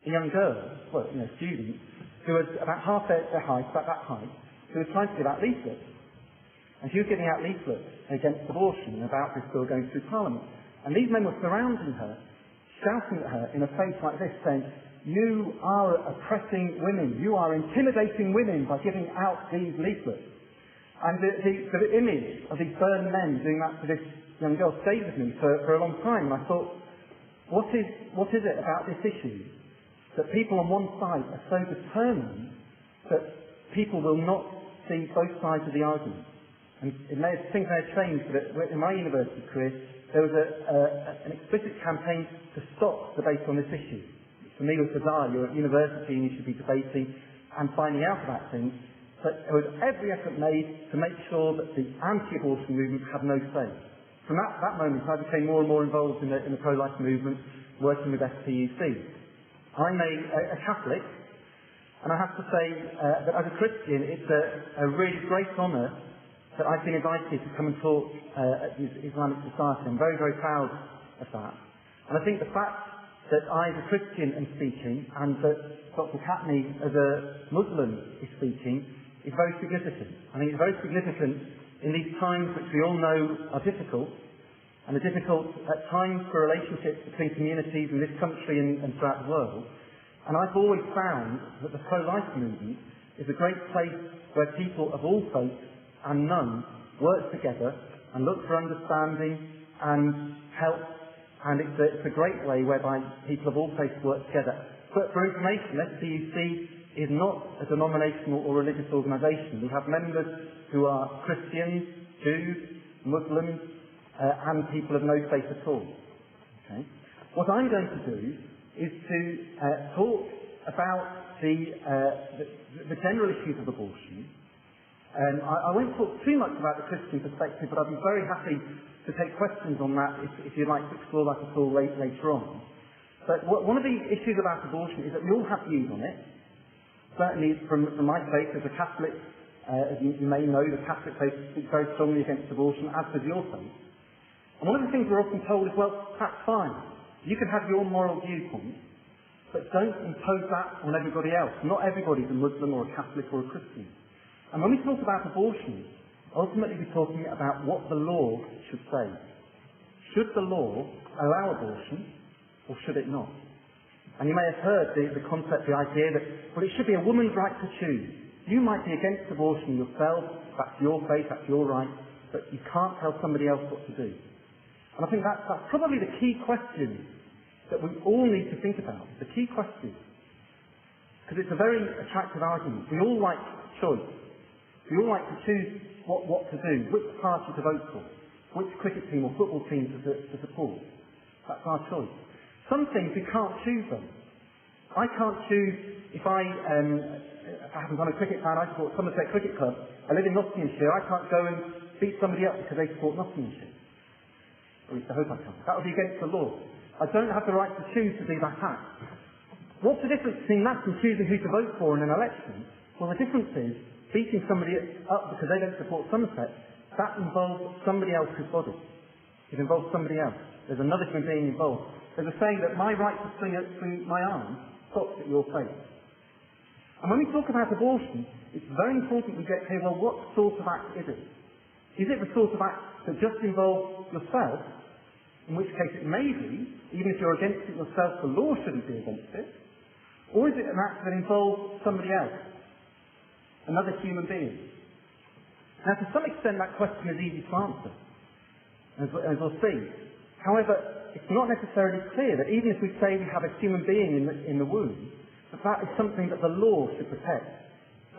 a young girl, well, student, who was about half their height, about that height, who was trying to give out leaflets. And she was giving out leaflets against abortion and about this bill going through Parliament. And these men were surrounding her, shouting at her in a face like this, saying, "You are oppressing women. You are intimidating women by giving out these leaflets." And the image of these burned men doing that to this young girl stayed with me for a long time. And I thought, what is it about this issue that people on one side are so determined that people will not see both sides of the argument? And things may have changed, but in my university career, there was an explicit campaign to stop debate on this issue. For me, it was bizarre. You're at university and you should be debating and finding out about things. But there was every effort made to make sure that the anti-abortion movement had no say. From that moment, I became more and more involved in the pro-life movement, working with SPUC. I'm a Catholic, and I have to say that as a Christian, it's a really great honour that I've been invited to come and talk at the Islamic Society. I'm very, very proud of that. And I think the fact that I, as a Christian, am speaking, and that Dr. Katney, as a Muslim, is speaking, is very significant. I think it's very significant in these times which we all know are difficult, and are difficult at times for relationships between communities in this country and throughout the world. And I've always found that the pro-life movement is a great place where people of all faiths and none work together and look for understanding and help, and it's a great way whereby people of all faiths work together. But for information, SPUC is not a denominational or religious organisation. We have members who are Christians, Jews, Muslims, and people of no faith at all. Okay? What I'm going to do is to talk about the general issues of abortion. I won't talk too much about the Christian perspective, but I'd be very happy to take questions on that if you'd like to explore that at all later on. But one of the issues about abortion is that we all have views on it. Certainly from my faith as a Catholic, as you may know, the Catholic faith speaks very strongly against abortion, as does your faith. And one of the things we're often told is, well, that's fine. You can have your moral viewpoint, but don't impose that on everybody else. Not everybody's a Muslim or a Catholic or a Christian. And when we talk about abortion, ultimately we're talking about what the law should say. Should the law allow abortion, or should it not? And you may have heard the concept, the idea that, well, it should be a woman's right to choose. You might be against abortion yourself, that's your faith, that's your right, but you can't tell somebody else what to do. And I think that's probably the key question that we all need to think about, the key question. Because it's a very attractive argument. We all like choice. We all like to choose what to do, which party to vote for, which cricket team or football team to support. That's our choice. Some things we can't choose them. I can't choose if I happen to be a cricket fan, I support Somerset Cricket Club. I live in Nottinghamshire, I can't go and beat somebody up because they support Nottinghamshire. At least I hope I can't. That would be against the law. I don't have the right to choose to do that act. What's the difference between that and choosing who to vote for in an election? Well, the difference is beating somebody up because they don't support Somerset, that involves somebody else's body. It involves somebody else. There's another human being involved. There's a saying that my right to swing my arm stops at your face. And when we talk about abortion, it's very important we get clear, well, what sort of act is it? Is it the sort of act that just involves yourself, in which case it may be, even if you're against it yourself, the law shouldn't be against it? Or is it an act that involves somebody else? Another human being? Now, to some extent, that question is easy to answer, as we'll see. However, it's not necessarily clear that even if we say we have a human being in the womb, that is something that the law should protect.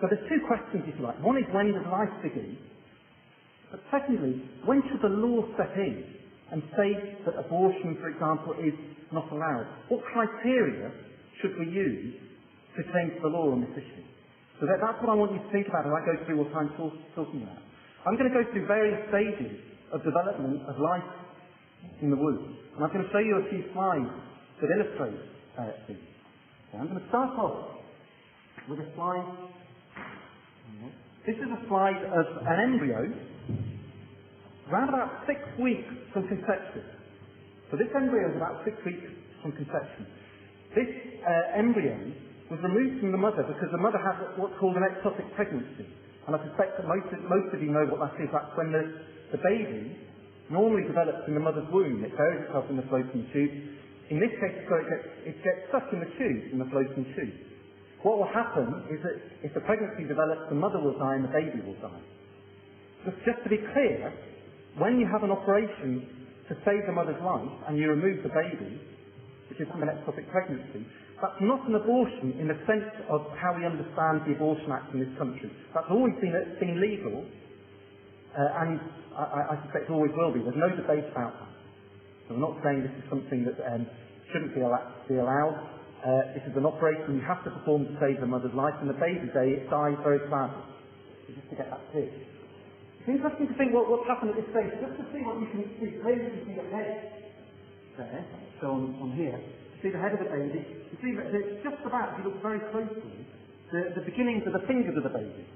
So there's two questions, if you like. One is, when does life begin? But secondly, when should the law step in and say that abortion, for example, is not allowed? What criteria should we use to change the law on this issue? So that's what I want you to think about as I go through what I'm talking about. I'm going to go through various stages of development of life in the womb. And I'm going to show you a few slides that illustrate these. Okay, I'm going to start off with a slide. This is a slide of an embryo around about 6 weeks from conception. So this embryo is about 6 weeks from conception. This embryo was removed from the mother because the mother had what's called an ectopic pregnancy. And I suspect that most of you know what that is. That's when the baby normally develops in the mother's womb. It buries itself in the fallopian tube. In this case, it gets stuck in the tube, in the fallopian tube. What will happen is that if the pregnancy develops, the mother will die and the baby will die. Just to be clear, when you have an operation to save the mother's life and you remove the baby, which is an ectopic pregnancy, that's not an abortion in the sense of how we understand the Abortion Act in this country. That's always been legal, and I suspect always will be. There's no debate about that. So we're not saying this is something that shouldn't be allowed. This is an operation you have to perform to save the mother's life, and the baby dies very sadly. So just to get that clear. It's interesting to think what's happened at this stage. Just to see what you can see. Clearly you can see the head there, shown on here. You see the head of the baby. You see that it's just about, if you look very closely, the beginnings of the fingers of the baby.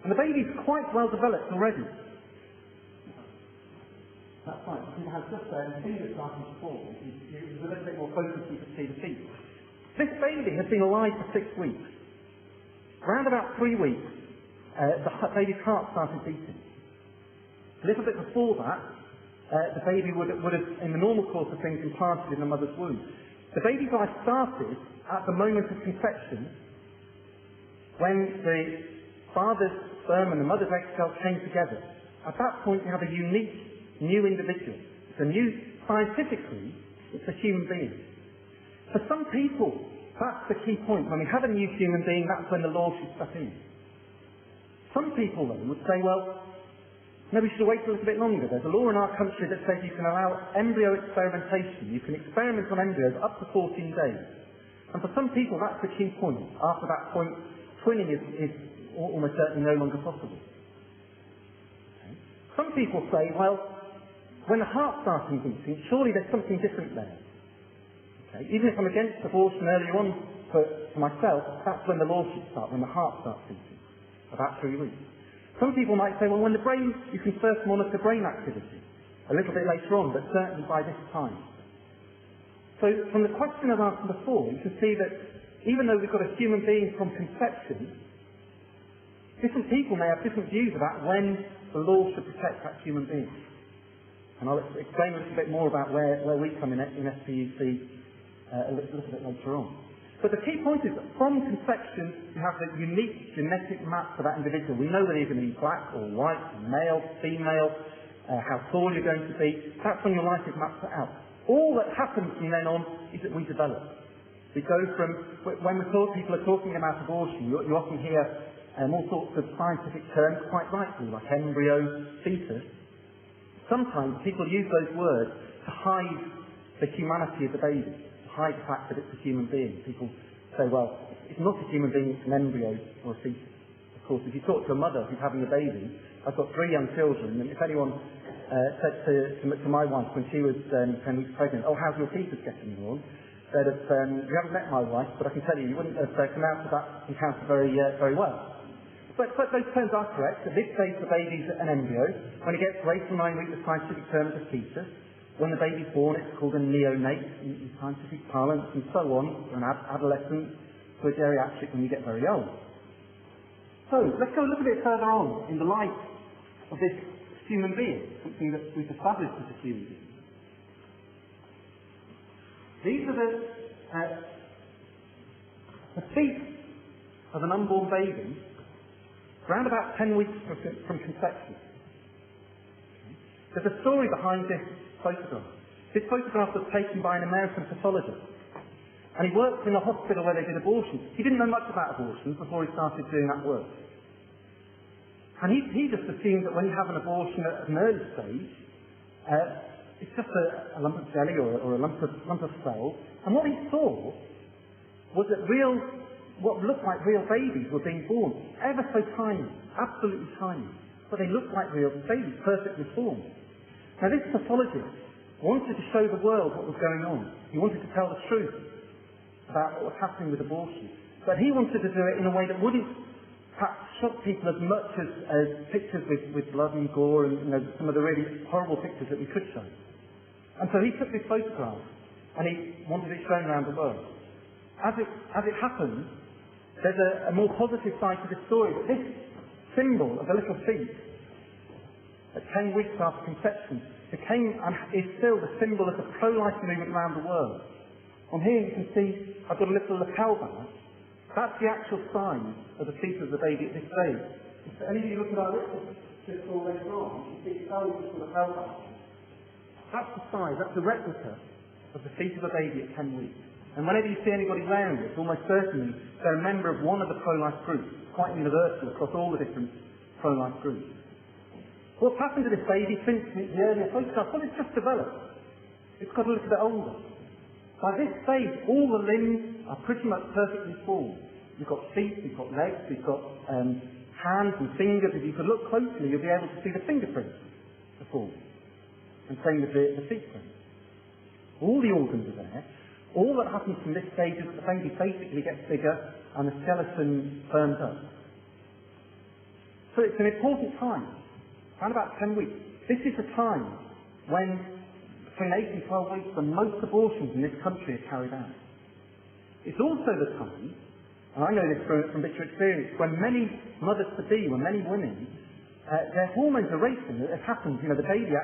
And the baby's quite well developed already. That's right. You can have just the fingers starting to form. With a little bit more focus, you can see the feet. This baby has been alive for 6 weeks. Around about 3 weeks, the baby's heart started beating. A little bit before that, the baby would have, in the normal course of things, implanted in the mother's womb. The baby's life started at the moment of conception, when the father's sperm and the mother's egg cell came together. At that point, you have a unique, new individual. It's a new, scientifically, it's a human being. For some people, that's the key point. When we have a new human being, that's when the law should step in. Some people, though, would say, well, no, we should wait a little bit longer. There's a law in our country that says you can allow embryo experimentation. You can experiment on embryos up to 14 days. And for some people, that's the key point. After that point, twinning is almost certainly no longer possible. Okay. Some people say, well, when the heart starts beating, surely there's something different there. Okay. Even if I'm against abortion earlier on for myself, that's when the law should start, when the heart starts beating, about 3 weeks. Some people might say, well, when the brain, you can first monitor brain activity a little bit later on, but certainly by this time. So from the question I've asked before, you can see that even though we've got a human being from conception, different people may have different views about when the law should protect that human being. And I'll explain a little bit more about where we come in SPUC a little bit later on. But the key point is that from conception, you have the unique genetic map for that individual. We know whether you're going to be black or white, male, female, how tall you're going to be. That's when your life is mapped out. All that happens from then on is that we develop. We go from, when people are talking about abortion, you often hear all sorts of scientific terms, quite rightly, like embryo, fetus. Sometimes people use those words to hide the humanity of the baby. Hide the fact that it's a human being. People say, well, it's not a human being, it's an embryo or a fetus. Of course, if you talk to a mother who's having a baby, I've got 3 young children, and if anyone said to my wife when she was 10 weeks pregnant, oh, how's your fetus getting along? They'd have, you haven't met my wife, but I can tell you, you wouldn't have come out of that encounter very well. But those terms are correct. At this stage, the baby's an embryo. When it gets to 8 or 9 weeks, the scientific term is a fetus. When the baby's born, it's called a neonate in scientific parlance, and so on, from an adolescent to a geriatric when you get very old. So, let's go a little bit further on in the life of this human being, something that we've established as a human being. These are the feet of an unborn baby, around about 10 weeks from conception. There's a story behind this photograph. This photograph was taken by an American pathologist, and he worked in a hospital where they did abortions. He didn't know much about abortions before he started doing that work. And he just assumed that when you have an abortion at an early stage, it's just a lump of jelly or a lump of cells. And what he saw was that what looked like real babies were being born, ever so tiny, absolutely tiny. But they looked like real babies, perfectly formed. Now this pathologist wanted to show the world what was going on. He wanted to tell the truth about what was happening with abortion. But he wanted to do it in a way that wouldn't perhaps shock people as much as pictures with blood and gore and some of the really horrible pictures that we could show. And so he took this photograph and he wanted it shown around the world. as it happens, there's a more positive side to this story. That this symbol of the little feet, at 10 weeks after conception, became and is still the symbol of the pro-life movement around the world. On here you can see I've got a little lapel bag. That's the actual size of the feet of the baby at this stage. If any of you look at our little later on, you see it's only just a lapel bag. That's the size, that's the replica of the feet of a baby at 10 weeks. And whenever you see anybody wearing this, almost certainly they're a member of one of the pro-life groups, quite universal across all the different pro-life groups. What's happened to this baby since the earlier photographs? Well, it's just developed. It's got a little bit older. By this stage, all the limbs are pretty much perfectly formed. You've got feet, you've got legs, you've got hands and fingers. If you could look closely, you'll be able to see the fingerprints are formed. And same with the feet prints. All the organs are there. All that happens from this stage is that the baby basically gets bigger and the skeleton firms up. So it's an important time, around about 10 weeks. This is the time when, between 8 and 12 weeks, when most abortions in this country are carried out. It's also the time, and I know this from bitter experience, when many mothers-to-be, when many women, their hormones are racing. It happens, the baby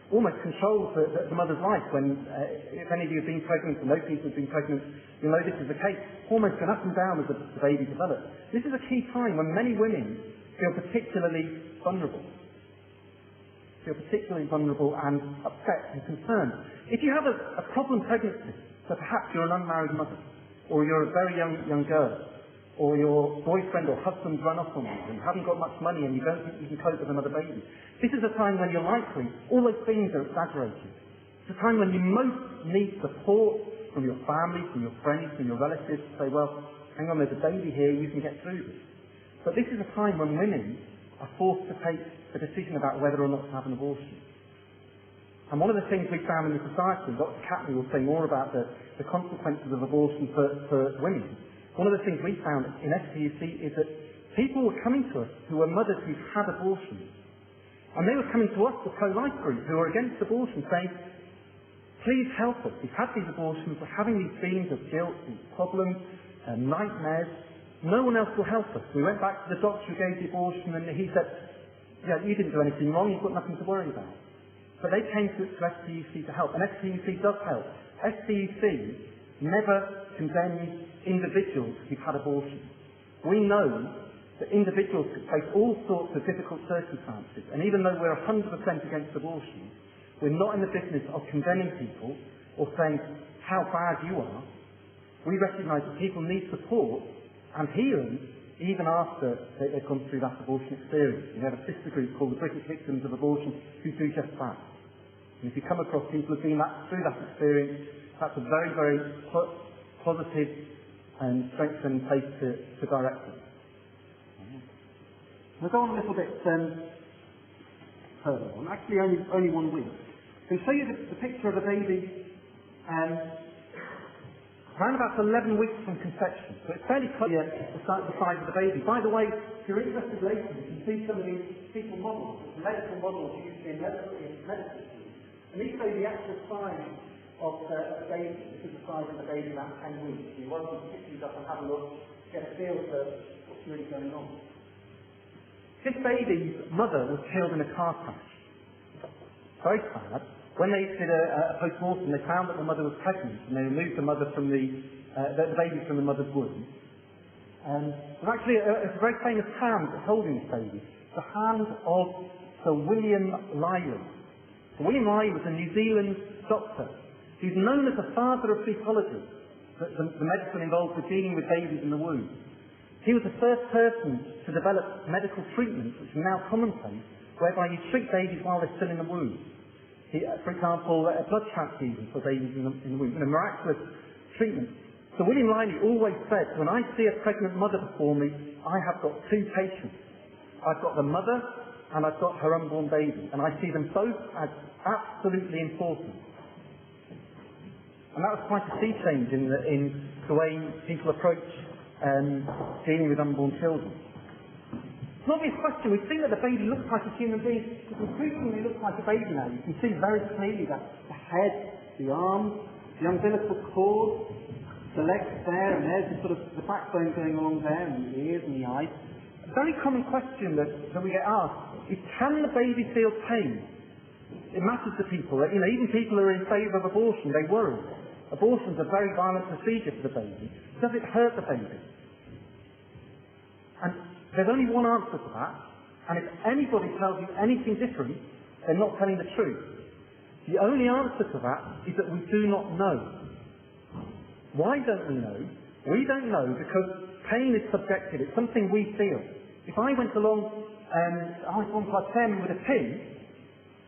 almost controls the mother's life. When, if any of you have been pregnant, or know people have been pregnant, you'll know this is the case. Hormones go up and down as the baby develops. This is a key time when many women feel particularly vulnerable. And upset and concerned. If you have a problem pregnancy, so perhaps you're an unmarried mother, or you're a very young girl, or your boyfriend or husband's run off on you, and you haven't got much money and you don't think you can cope with another baby. This is a time when you're likely, all those things are exaggerated. It's a time when you most need support from your family, from your friends, from your relatives to say, well, hang on, there's a baby here, you can get through this. But this is a time when women are forced to take a decision about whether or not to have an abortion. And one of the things we found in the society, and Dr. Catley will say more about the consequences of abortion for women, one of the things we found in SPUC is that people were coming to us who were mothers who'd had abortions. And they were coming to us, the pro-life group, who were against abortion, saying, please help us. We've had these abortions, we're having these feelings of guilt, these problems, nightmares. No one else will help us. We went back to the doctor who gave the abortion and he said, yeah, you didn't do anything wrong, you've got nothing to worry about. But they came to SPUC to help, and SPUC does help. SPUC never condemns individuals who've had abortions. We know that individuals could face all sorts of difficult circumstances, and even though we're 100% against abortion, we're not in the business of condemning people or saying how bad you are. We recognise that people need support and healing even after they've gone through that abortion experience. We have a sister group called the British Victims of Abortion who do just that. And if you come across people who've been through that experience, that's a very, very positive and strengthening place to direct them. We'll go on a little bit further on. Actually, only 1 week. I can show you the picture of a baby around about 11 weeks from conception. So it's fairly clear the size of the baby. By the way, if you're interested later, you can see some of these fetal models, medical models used in medicine. And these show the actual size of the baby. This is the size of the baby about 10 weeks. You're welcome to pick these up and have a look, get a feel for what's really going on. This baby's mother was killed in a car crash. Very sad. When they did a post-mortem, they found that the mother was pregnant, and they removed the mother from the baby from the mother's womb. There's actually a very famous hand holding this baby, the hand of Sir William Liley. Sir William Liley was a New Zealand doctor who's known as the father of fetology, the medicine involved with dealing with babies in the womb. He was the first person to develop medical treatments, which are now commonplace, whereby you treat babies while they're still in the womb. For example, blood transfusion for babies in the womb, a miraculous treatment. So William Liley always said, when I see a pregnant mother before me, I have got 2 patients. I've got the mother and I've got her unborn baby, and I see them both as absolutely important. And that was quite a sea change in the way people approach dealing with unborn children. It's an obvious question. We've seen that the baby looks like a human being. It increasingly looks like a baby now. You can see very clearly that the head, the arms, the umbilical cord, the legs there, and there's the sort of the backbone going along there, and the ears and the eyes. A very common question that we get asked is, can the baby feel pain? It matters to people. That, even people who are in favour of abortion, they worry. Abortion's a very violent procedure for the baby. Does it hurt the baby? And there's only one answer to that, and if anybody tells you anything different, they're not telling the truth. The only answer to that is that we do not know. Why don't we know? We don't know because pain is subjective. It's something we feel. If I went along and I was onto our chairman with a pin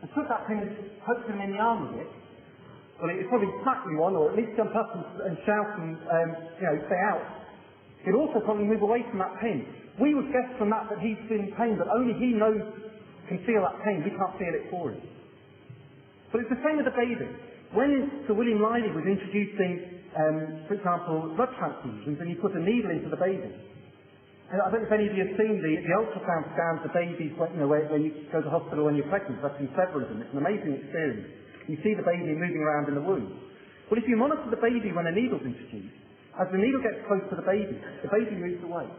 and took that pin and poked him in the arm with it, well, it'd probably smack me one, or at least jump up and shout and say out. He'd also probably move away from that pin. We would guess from that he's feeling pain, but only he can feel that pain. We can't feel it for him. But it's the same with the baby. When Sir William Riley was introducing, for example, blood transfusions, and he put a needle into the baby. And I don't know if any of you have seen the ultrasound scans of babies when you go to hospital when you're pregnant. I've seen several of them. It's an amazing experience. You see the baby moving around in the womb. But if you monitor the baby when a needle's introduced, as the needle gets close to the baby moves away.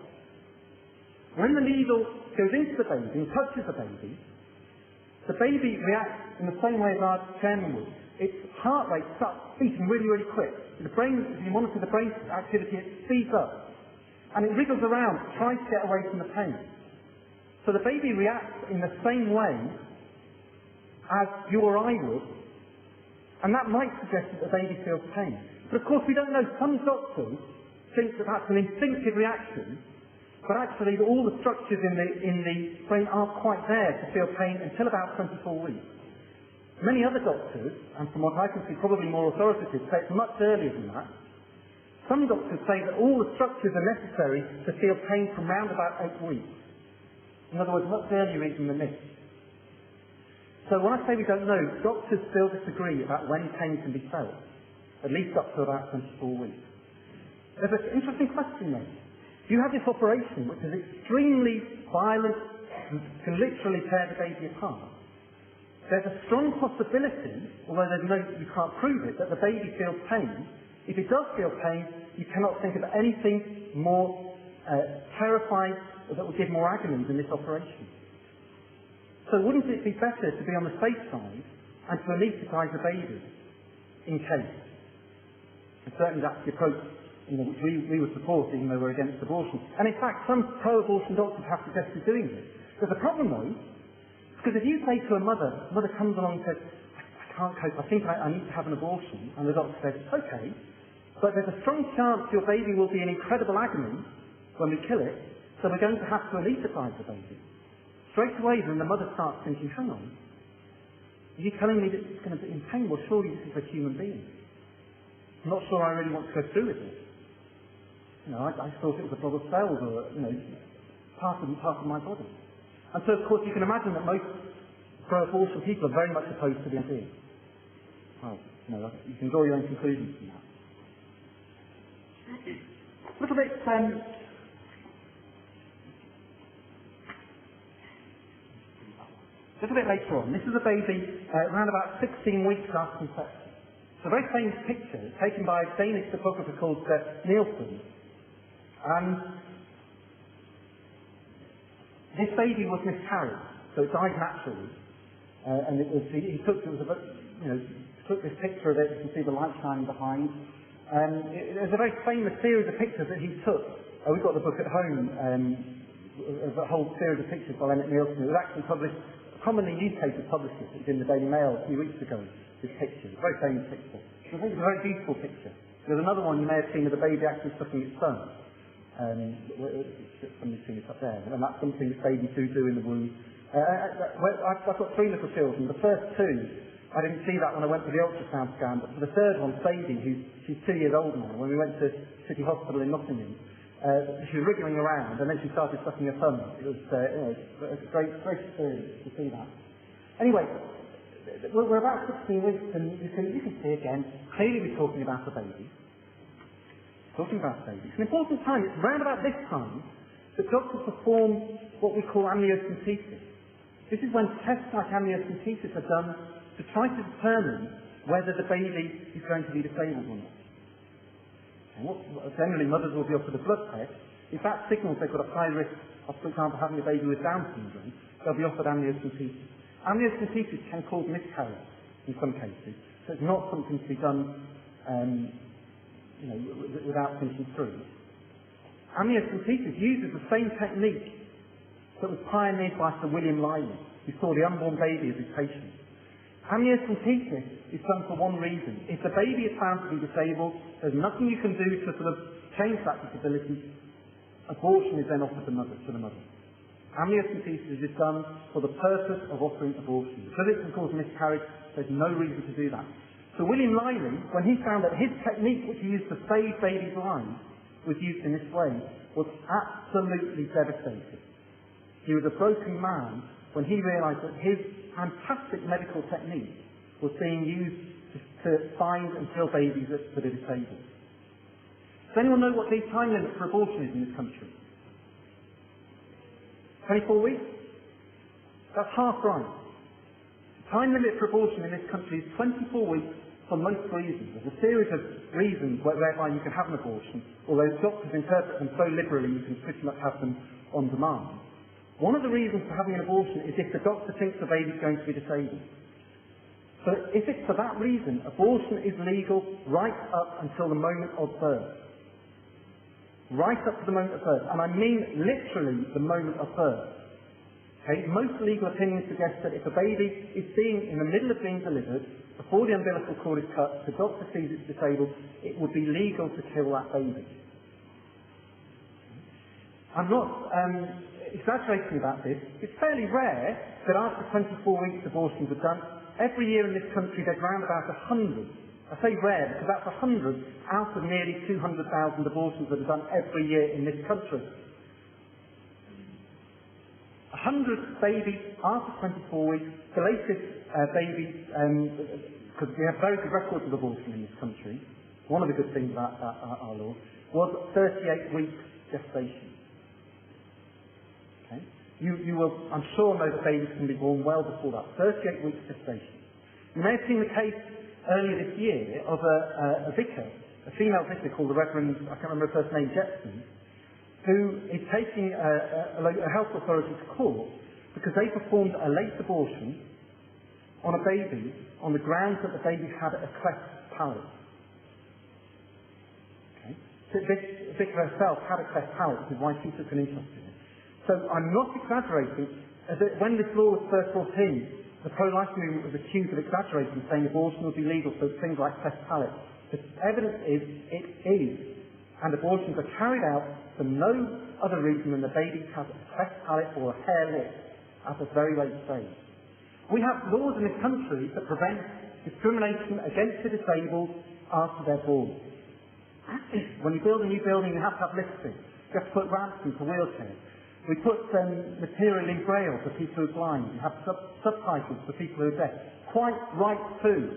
When the needle goes into the baby and touches the baby reacts in the same way as our chairman would. Its heart rate starts beating really, really quick. The brain, if you monitor the brain activity, it speeds up. And it wriggles around, tries to get away from the pain. So the baby reacts in the same way as you or I would, and that might suggest that the baby feels pain. But of course we don't know. Some doctors think that that's an instinctive reaction, but actually all the structures in the brain aren't quite there to feel pain until about 24 weeks. Many other doctors, and from what I can see probably more authoritative, say it's much earlier than that. Some doctors say that all the structures are necessary to feel pain from round about 8 weeks. In other words, much earlier even than this. So when I say we don't know, doctors still disagree about when pain can be felt, at least up to about 24 weeks. There's an interesting question though. You have this operation which is extremely violent and can literally tear the baby apart. There's a strong possibility, although you can't prove it, that the baby feels pain. If it does feel pain, you cannot think of anything more terrifying that would give more agony than this operation. So wouldn't it be better to be on the safe side and to anaesthetise the baby in case? And certainly that's the approach which we would support, even though we're against abortion. And in fact, some pro-abortion doctors have suggested doing this. There's a problem though, because if you say to a mother comes along and says, I can't cope, I think I need to have an abortion, and the doctor says, okay, but there's a strong chance your baby will be in incredible agony when we kill it, so we're going to have to anaesthetise the baby. Straight away then the mother starts thinking, hang on, are you telling me that it's going to be in pain? Well, surely this is a human being. I'm not sure I really want to go through with this. I thought it was a blob of cells or, part of my body. And so, of course, you can imagine that most pro-abortion people are very much opposed to the idea. Well, you can draw your own conclusions from that. A little bit, later on. This is a baby around about 16 weeks after conception. It's a very famous picture taken by a Danish photographer called Nielsen. And this baby was miscarried, so it died naturally. And he took this picture of it. You can see the light shining behind. There's a very famous series of pictures that he took. We've got the book at home. A whole series of pictures by Leonard Nielsen. It was actually published. Commonly newspapers published it. It was in the Daily Mail a few weeks ago. This picture, a very famous picture. I think it's a very beautiful picture. There's another one you may have seen of the baby actually sucking its thumb. Somebody's seen it up there, and that's something that babies do in the womb. I've got 3 little children. The first 2, I didn't see that when I went to the ultrasound scan, but for the third one, Sadie, she's 2 years old now, when we went to City Hospital in Nottingham, she was wriggling around, and then she started sucking her thumb. It was a great experience to see that. Anyway, we're about 16 weeks, and you can see again, clearly we're talking about a baby. It's an important time. It's around about this time that doctors perform what we call amniocentesis. This is when tests like amniocentesis are done to try to determine whether the baby is going to be disabled or not. Generally, mothers will be offered a blood test. If that signals they've got a high risk of, for example, having a baby with Down syndrome, they'll be offered amniocentesis. Amniocentesis can cause miscarriage in some cases, so it's not something to be done without thinking through. Amniocentesis uses the same technique that was pioneered by Sir William Lyell, who saw the unborn baby as his patient. Amniocentesis is done for one reason. If the baby is found to be disabled, there's nothing you can do to sort of change that disability. Abortion is then offered to the mother. Amniocentesis is done for the purpose of offering abortion. Because it can cause miscarriage, there's no reason to do that. So William Lyell, when he found that his technique, which he used to save babies' lives, was used in this way, was absolutely devastated. He was a broken man when he realised that his fantastic medical technique was being used to find and kill babies that are disabled. Does anyone know what the time limit for abortion is in this country? 24 weeks? That's half right. The time limit for abortion in this country is 24 weeks for most reasons. There's a series of reasons whereby you can have an abortion, although doctors interpret them so liberally you can pretty much have them on demand. One of the reasons for having an abortion is if the doctor thinks the baby's going to be disabled. So if it's for that reason, abortion is legal right up until the moment of birth. Right up to the moment of birth. And I mean literally the moment of birth. Okay? Most legal opinions suggest that if a baby is in the middle of being delivered, before the umbilical cord is cut, the doctor sees it's disabled, it would be legal to kill that baby. I'm not exaggerating about this. It's fairly rare that after 24 weeks abortions are done. Every year in this country there's around about 100. I say rare because that's 100 out of nearly 200,000 abortions that are done every year in this country. 100 babies after 24 weeks. The latest baby, because we have very good records of abortion in this country, one of the good things about our law, was 38 weeks gestation. Okay? You will, I'm sure, know that babies can be born well before that. 38 weeks gestation. You may have seen the case earlier this year of a vicar, a female vicar called the Reverend, I can't remember her first name, Jetson, who is taking a health authority to court because they performed a late abortion on a baby on the grounds that the baby had a cleft palate. Okay? So this vicar herself had a cleft palate, which is why she took an interest in it. So I'm not exaggerating. When this law was first brought in, the pro-life movement was accused of exaggerating, saying abortion would be legal for things like cleft palate. The evidence is it is, and abortions are carried out for no other reason than the baby has a cleft palate or a hair lip at a very late stage. We have laws in this country that prevent discrimination against the disabled after they're born. When you build a new building, you have to have lifting. You have to put ramps in for wheelchairs. We put material in braille for people who are blind. We have subtitles for people who are deaf. Quite right too.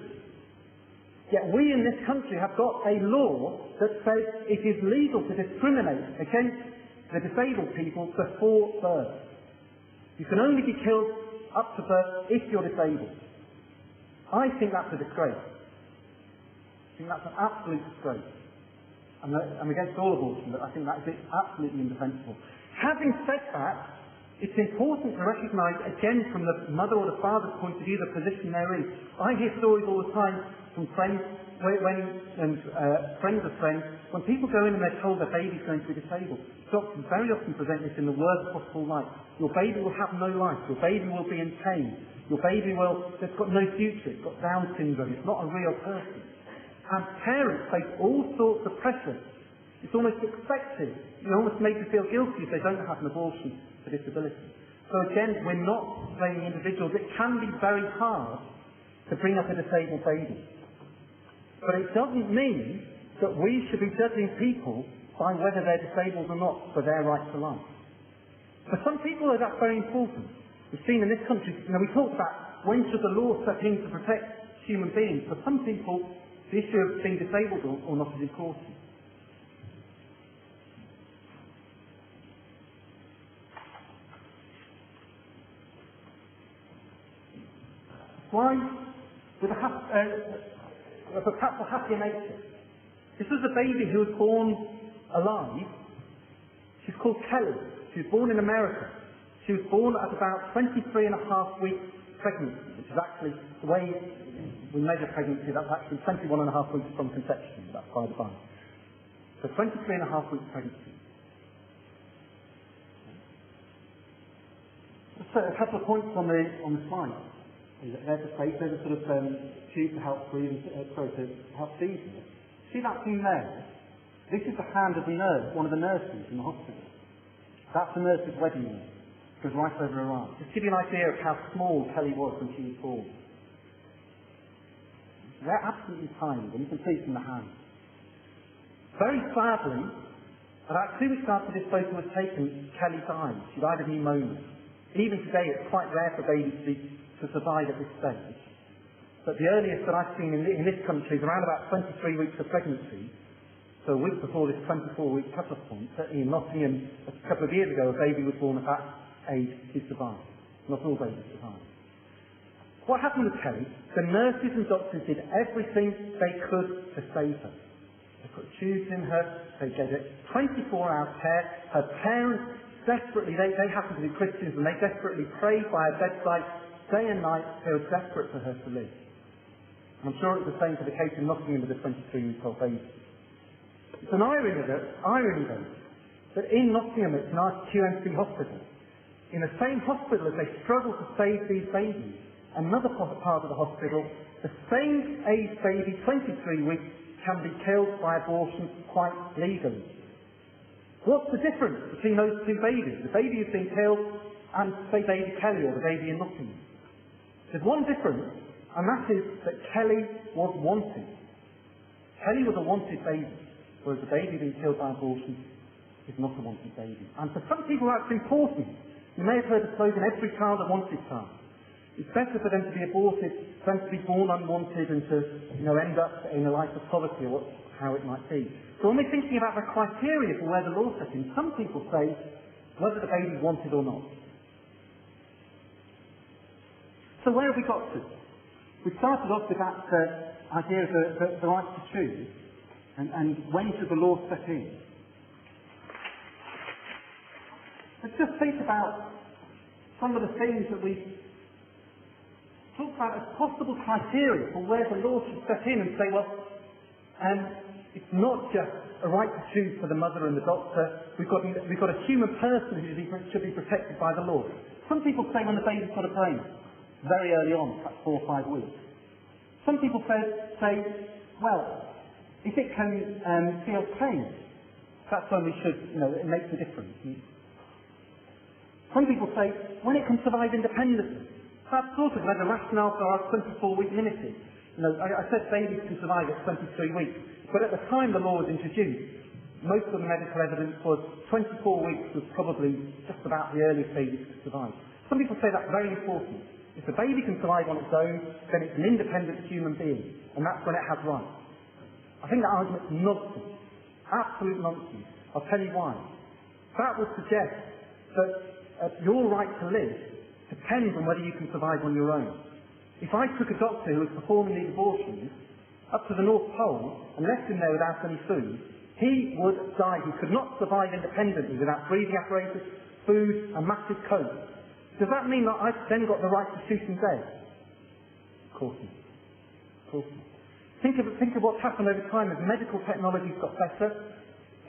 Yet we in this country have got a law that says it is legal to discriminate against the disabled people before birth. You can only be killed up to birth if you're disabled. I think that's a disgrace. I think that's an absolute disgrace. I'm against all abortion, but I think that is absolutely indefensible. Having said that, it's important to recognise, again, from the mother or the father's point of view, the position they're in. I hear stories all the time from friends, friends of friends, when people go in and they're told their baby's going to be disabled. Doctors very often present this in the worst possible light. Your baby will have no life. Your baby will be in pain. Your baby it's got no future. It's got Down syndrome. It's not a real person. And parents face all sorts of pressure. It's almost expected. It almost makes you feel guilty if they don't have an abortion for disability. So again, we're not blaming individuals. It can be very hard to bring up a disabled baby. But it doesn't mean that we should be judging people by whether they're disabled or not for their right to life. For some people, though, that's very important. We've seen in this country, we talked about when should the law step in to protect human beings. For some people, the issue of being disabled or not is important. Why? With perhaps a happier nature. This was a baby who was born alive. She's called Kelly. She was born in America. She was born at about 23 and a half weeks pregnancy, which is actually, the way we measure pregnancy, that's actually 21 and a half weeks from conception, that's by the by. So 23 and a half weeks pregnancy. So a couple of points on the slide. There's a space, there's a sort of tube to help breathe, to help feed her. See that thing there? This is the hand of the nurse, one of the nurses in the hospital. That's the nurse's wedding ring. It goes right over her arm. Just to give you an idea of how small Kelly was when she was born. They're absolutely tiny, and you can see from the hand. Very sadly, about 2 weeks after this photo was taken, Kelly died. She died of pneumonia. Even today, it's quite rare for babies to survive at this stage. But the earliest that I've seen in this country is around about 23 weeks of pregnancy. So a week before this 24-week cut-off point, certainly in Nottingham a couple of years ago, a baby was born at that age who survived. Not all babies survive. What happened with Kelly? The nurses and doctors did everything they could to save her. They put tubes in her, they gave her 24-hour care. Her parents desperately, they happened to be Christians, and they desperately prayed by her bedside day and night. They were desperate for her to live. And I'm sure it was the same for the case in Nottingham with the 23-week-old baby. It's an irony though, that in Nottingham, it's an QMC hospital. In the same hospital as they struggle to save these babies, another part of the hospital, the same age baby, 23 weeks, can be killed by abortion quite legally. What's the difference between those two babies? The baby who's been killed and, say, baby Kelly or the baby in Nottingham. There's one difference, and that is that Kelly was wanted. Kelly was a wanted baby, whereas the baby being killed by abortion is not a wanted baby. And for some people that's important. You may have heard the slogan, every child a wanted child. It's better for them to be aborted than to be born unwanted and to end up in a life of poverty or how it might be. So when we're thinking about the criteria for where the law sets in, some people say whether the baby's wanted or not. So where have we got to? We started off with that idea of the right to choose, and when should the law step in? Let's just think about some of the things that we talk about as possible criteria for where the law should step in and say, well, it's not just a right to choose for the mother and the doctor. We've got a human person who should be protected by the law. Some people say when the baby's got a brain, very early on, perhaps 4 or 5 weeks. Some people say, well, if it can feel pain, that's when we should, it makes a difference. Some people say, when it can survive independently. That's sort of where the rationale for our 24-week limit is. I said babies can survive at 23 weeks, but at the time the law was introduced, most of the medical evidence was 24 weeks was probably just about the earliest babies could survive. Some people say that's very important. If the baby can survive on its own, then it's an independent human being, and that's when it has rights. I think that argument's nonsense. Absolute nonsense. I'll tell you why. That would suggest that your right to live depends on whether you can survive on your own. If I took a doctor who was performing these abortions up to the North Pole and left him there without any food, he would die. He could not survive independently without breathing apparatus, food, and massive coat. Does that mean that I've then got the right to shoot him dead? Of course not. Of course not. Think of what's happened over time as medical technology's got better.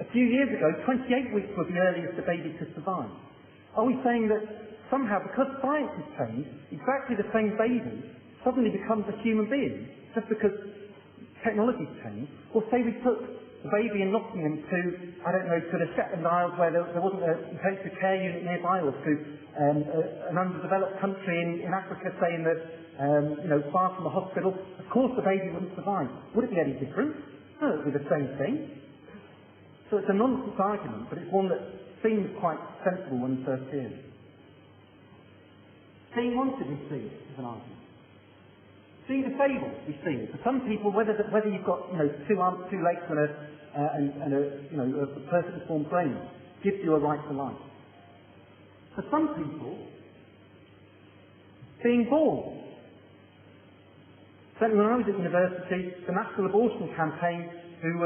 A few years ago, 28 weeks was the earliest a baby could survive. Are we saying that somehow, because science has changed, exactly the same baby suddenly becomes a human being, just because technology's changed? Or say we took the baby in Nottingham to, to the Shetland Isles where there wasn't an intensive care unit nearby, or to an underdeveloped country in Africa, say in the, far from a hospital. Of course the baby wouldn't survive. Would it be any different? No, it would be the same thing. So it's a nonsense argument, but it's one that seems quite sensible when you first hear it. Being wanted, we see it as an argument. Being disabled, we see it. For some people, whether you've got 2 arms, 2 legs, and a perfectly formed brain, gives you a right to life. For some people, being born. Certainly when I was at university, the National Abortion Campaign who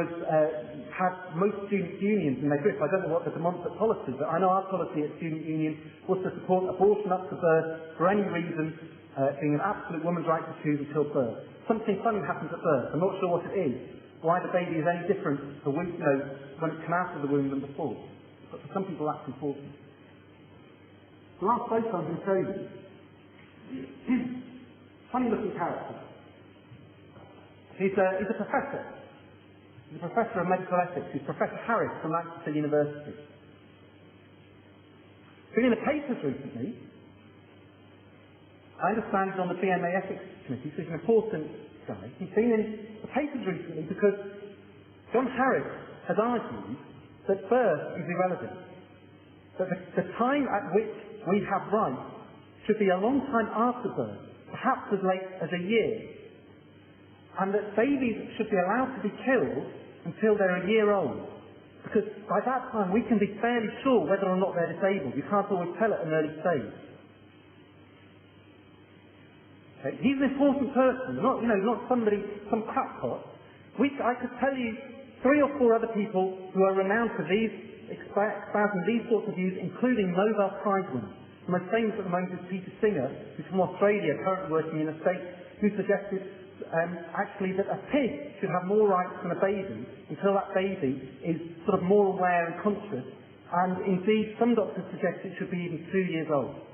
had most student unions in their grip. I don't know what the demonstrate policy, but I know our policy at Student Union was to support abortion up to birth for any reason, being an absolute woman's right to choose until birth. Something funny happens at birth. I'm not sure what it is. Why the baby is any different for when it comes out of the womb than before. But for some people that's important. The last photo I'm going to show you. Funny looking character. He's a professor. He's a professor of medical ethics. He's Professor Harris from Lancaster University. Been in the papers recently. I understand he's on the BMA Ethics Committee, so he's an important guy. He's been in the papers recently because John Harris has argued that birth is irrelevant. That the time at which we have rights should be a long time after birth, perhaps as late as a year. And that babies should be allowed to be killed until they're a year old. Because by that time we can be fairly sure whether or not they're disabled. You can't always tell at an early stage. Okay. He's an important person, not somebody, some crackpot. I could tell you 3 or 4 other people who are renowned for espousing these sorts of views, including Nobel Prize winners. The most famous at the moment is Peter Singer, who's from Australia, currently working in the States, who suggested actually that a pig should have more rights than a baby until that baby is sort of more aware and conscious. And indeed, some doctors suggest it should be even 2 years old.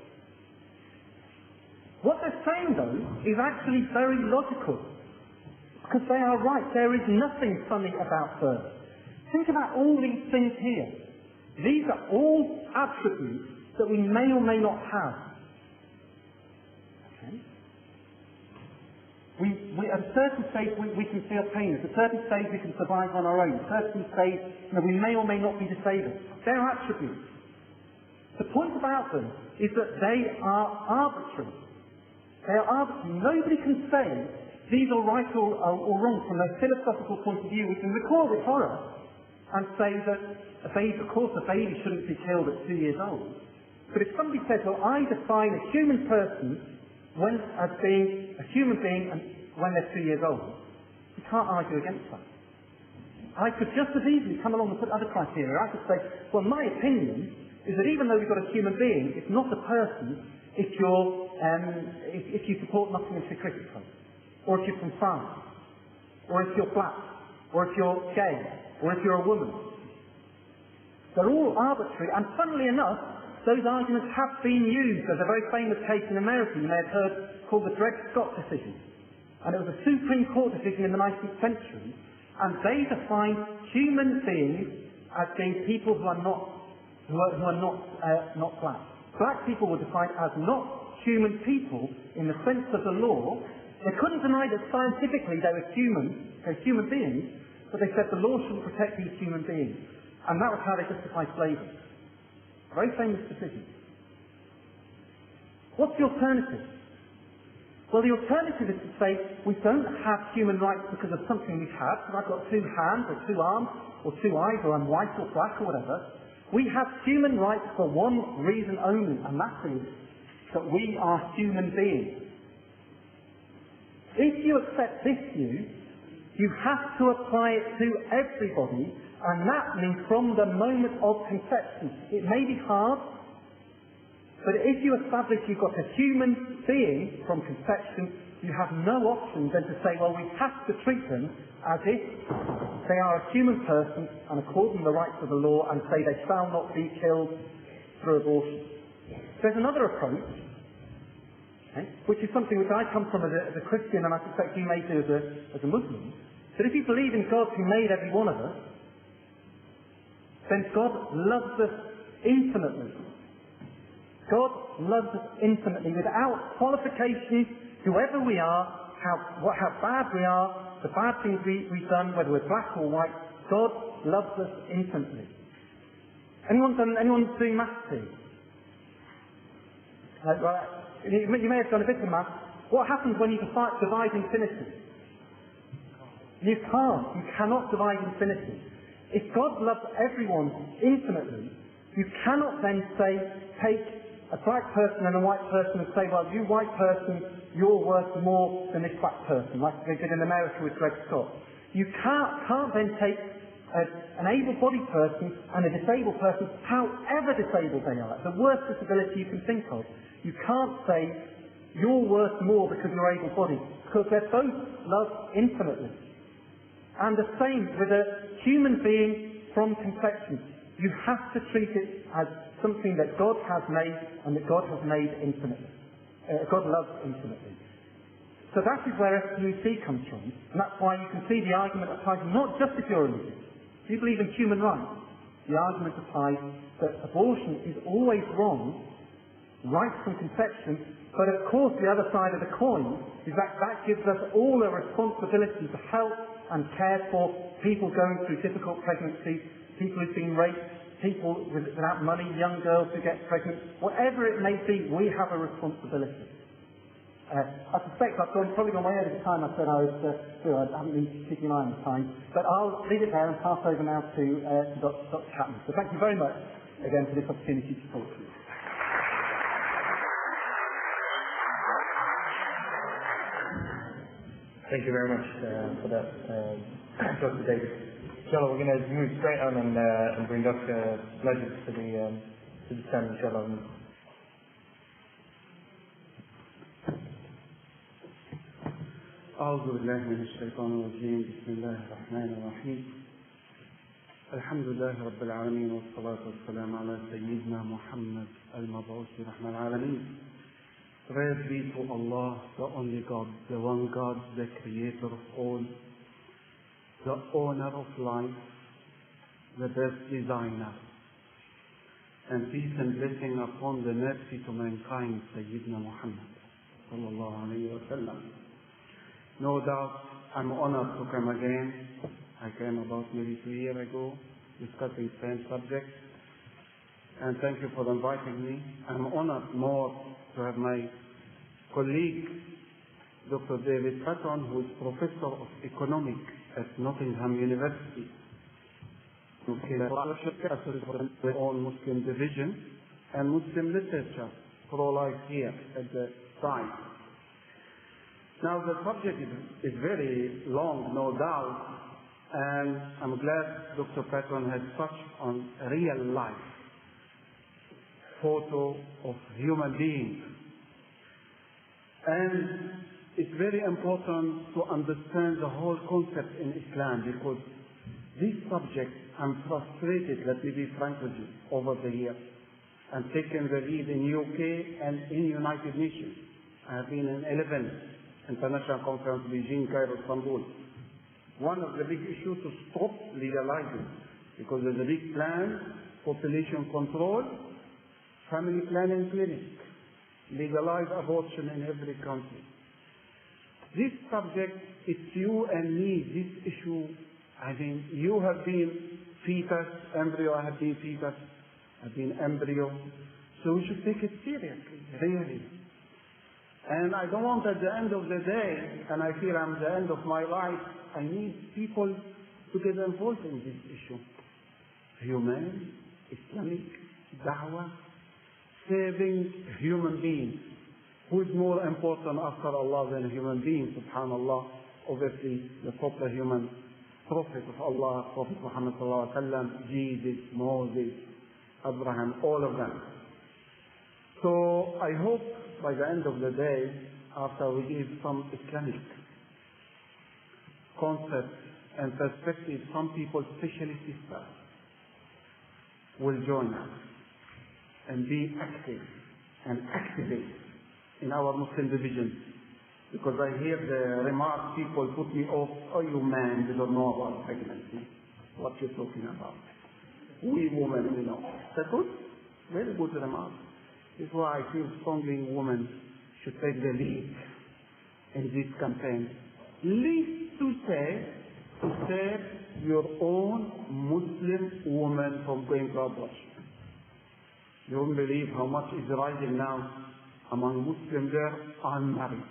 What they're saying, though, is actually very logical. Because they are right. There is nothing funny about birth. Think about all these things here. These are all attributes that we may or may not have. Okay? At a certain stage we can feel pain. At a certain stage we can survive on our own. At a certain stage we may or may not be disabled. They're attributes. The point about them is that they are arbitrary. They are arbitrary. Nobody can say these are right or wrong from a philosophical point of view. We can recall with horror and say that a baby, of course a baby shouldn't be killed at 2 years old. But if somebody says, well, I define a human person as being a human being and when they're 2 years old, you can't argue against that. I could just as easily come along and put other criteria. I could say, well, my opinion is that even though we've got a human being, it's not a person if you support Nottinghamshire Cricket Club, or if you're from France, or if you're black, or if you're gay, or if you're a woman. They're all arbitrary, and funnily enough, those arguments have been used. There's a very famous case in America you may have heard called the Dred Scott decision. And it was a Supreme Court decision in the 19th century, and they defined human beings as being people who are not black. Black people were defined as not human people in the sense of the law. They couldn't deny that scientifically they were human beings, but they said the law shouldn't protect these human beings. And that was how they justified slavery. A very famous decision. What's the alternative? Well, the alternative is to say we don't have human rights because of something we have. So I've got 2 hands or 2 arms or 2 eyes, or I'm white or black or whatever. We have human rights for one reason only, and that is that we are human beings. If you accept this view, you have to apply it to everybody, and that means from the moment of conception. It may be hard, but if you establish you've got a human being from conception, you have no option than to say, well, we have to treat them as if they are a human person and accord them the rights of the law and say they shall not be killed through abortion. There's another approach, okay, which is something which I come from as a Christian, and I suspect you may do as a Muslim, that if you believe in God who made every one of us, then God loves us infinitely. God loves us infinitely, without qualification, whoever we are, how bad we are, the bad things we've done, whether we're black or white, God loves us infinitely. Anyone doing maths here? You may have done a bit of maths. What happens when you divide infinity? You can't. You cannot divide infinity. If God loves everyone infinitely, you cannot then say, take a black person and a white person and say, well, you white person, you're worth more than this black person, like they did in America with Dred Scott. You can't then take an able-bodied person and a disabled person, however disabled they are, the worst disability you can think of. You can't say you're worth more because you're able-bodied, because they're both loved infinitely. And the same with a human being from conception. You have to treat it as something that God has made and that God has made infinitely. God loves infinitely. So that is where FQC comes from, and that's why you can see the argument applies not just if you're religious. If you believe in human rights, the argument applies that abortion is always wrong, right from conception, but of course the other side of the coin is that that gives us all a responsibility to help and care for people going through difficult pregnancies, people who've been raped, people without money, young girls who get pregnant, whatever it may be, we have a responsibility. I suspect I've probably gone way over the time I said I was do. I haven't been keeping an eye on the time, but I'll leave it there and pass over now to Dr. Chapman. So thank you very much again for this opportunity to talk to you. Thank you very much for that, Dr. David. Inshallah, we're going to move straight on and bring Dr. Majid to the stand, inshallah. أعوذ بالله من الشيطان الرجيم بسم الله الرحمن الرحيم الحمد لله رب العالمين والصلاة والسلام على سيدنا محمد المبعوث رحمة العالمين. Praise be to Allah, the only God, the one God, the creator of all, the owner of life, the best designer, and peace and blessing upon the mercy to mankind, Sayyidina Muhammad sallallahu alayhi wa sallam. No doubt, I'm honored to come again. I came about maybe 2 years ago, discussing the same subject. And thank you for inviting me. I'm honored more to have my colleague, Dr. David Patton, who is Professor of Economics at Nottingham University. The own Muslim division and Muslim literature, pro-life here at the site. Now the subject is very long, no doubt, and I'm glad Dr. Patton has touched on real life, photo of human beings. And it's very important to understand the whole concept in Islam, because this subject, I'm frustrated, let me be frank with you, over the years. I've taken the lead in UK and in United Nations. I have been in 11 International Conference, Beijing, Cairo, Istanbul. One of the big issues to stop legalizing, because there's a big plan, population control, family planning clinic, legalize abortion in every country. This subject, it's you and me, this issue. I mean, you have been fetus, embryo, I have been fetus, I've been embryo. So we should take it seriously, really. And I don't want at the end of the day, and I feel I'm at the end of my life, I need people to get involved in this issue. Human, Islamic, da'wah, saving human beings. Who is more important after Allah than a human being, subhanallah? Obviously, the proper human Prophet of Allah, Prophet Muhammad sallallahu alaihi wasallam, Jesus, Moses, Abraham, all of them. So I hope by the end of the day, after we give some Islamic concepts and perspectives, some people, especially sisters, will join us and be active and activate in our Muslim division. Because I hear the remarks, people put me off, oh you man, you don't know about pregnancy. What you're talking about. We women, you know. That's good? Very good remark. This is why I feel strongly women should take the lead in this campaign. Least to save your own Muslim woman from going to abortion. You won't believe how much is rising now among Muslim girls unmarried.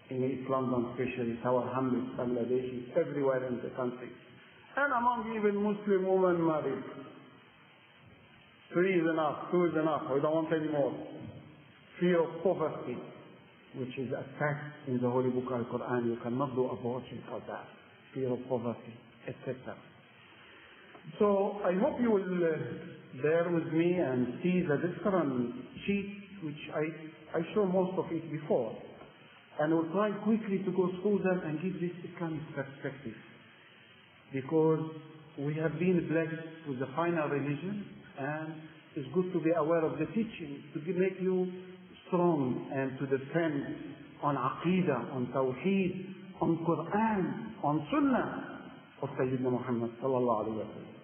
In East London especially, Tower Hamlets, Bangladesh, everywhere in the country. And among even Muslim women married. 3 is enough, 2 is enough, we don't want any more. Fear of poverty, which is attacked in the Holy Book Al-Quran. You cannot do abortion for that. fear of poverty, etc. So I hope you will bear with me and see the different sheets which I show most of it before. And we'll try quickly to go through them and give this Islamic perspective. Because we have been blessed with the final religion, and it's good to be aware of the teaching to make you strong and to defend on Aqidah, on Tawheed, on Quran, on Sunnah of Sayyidina Muhammad sallallahu alayhi wa sallam.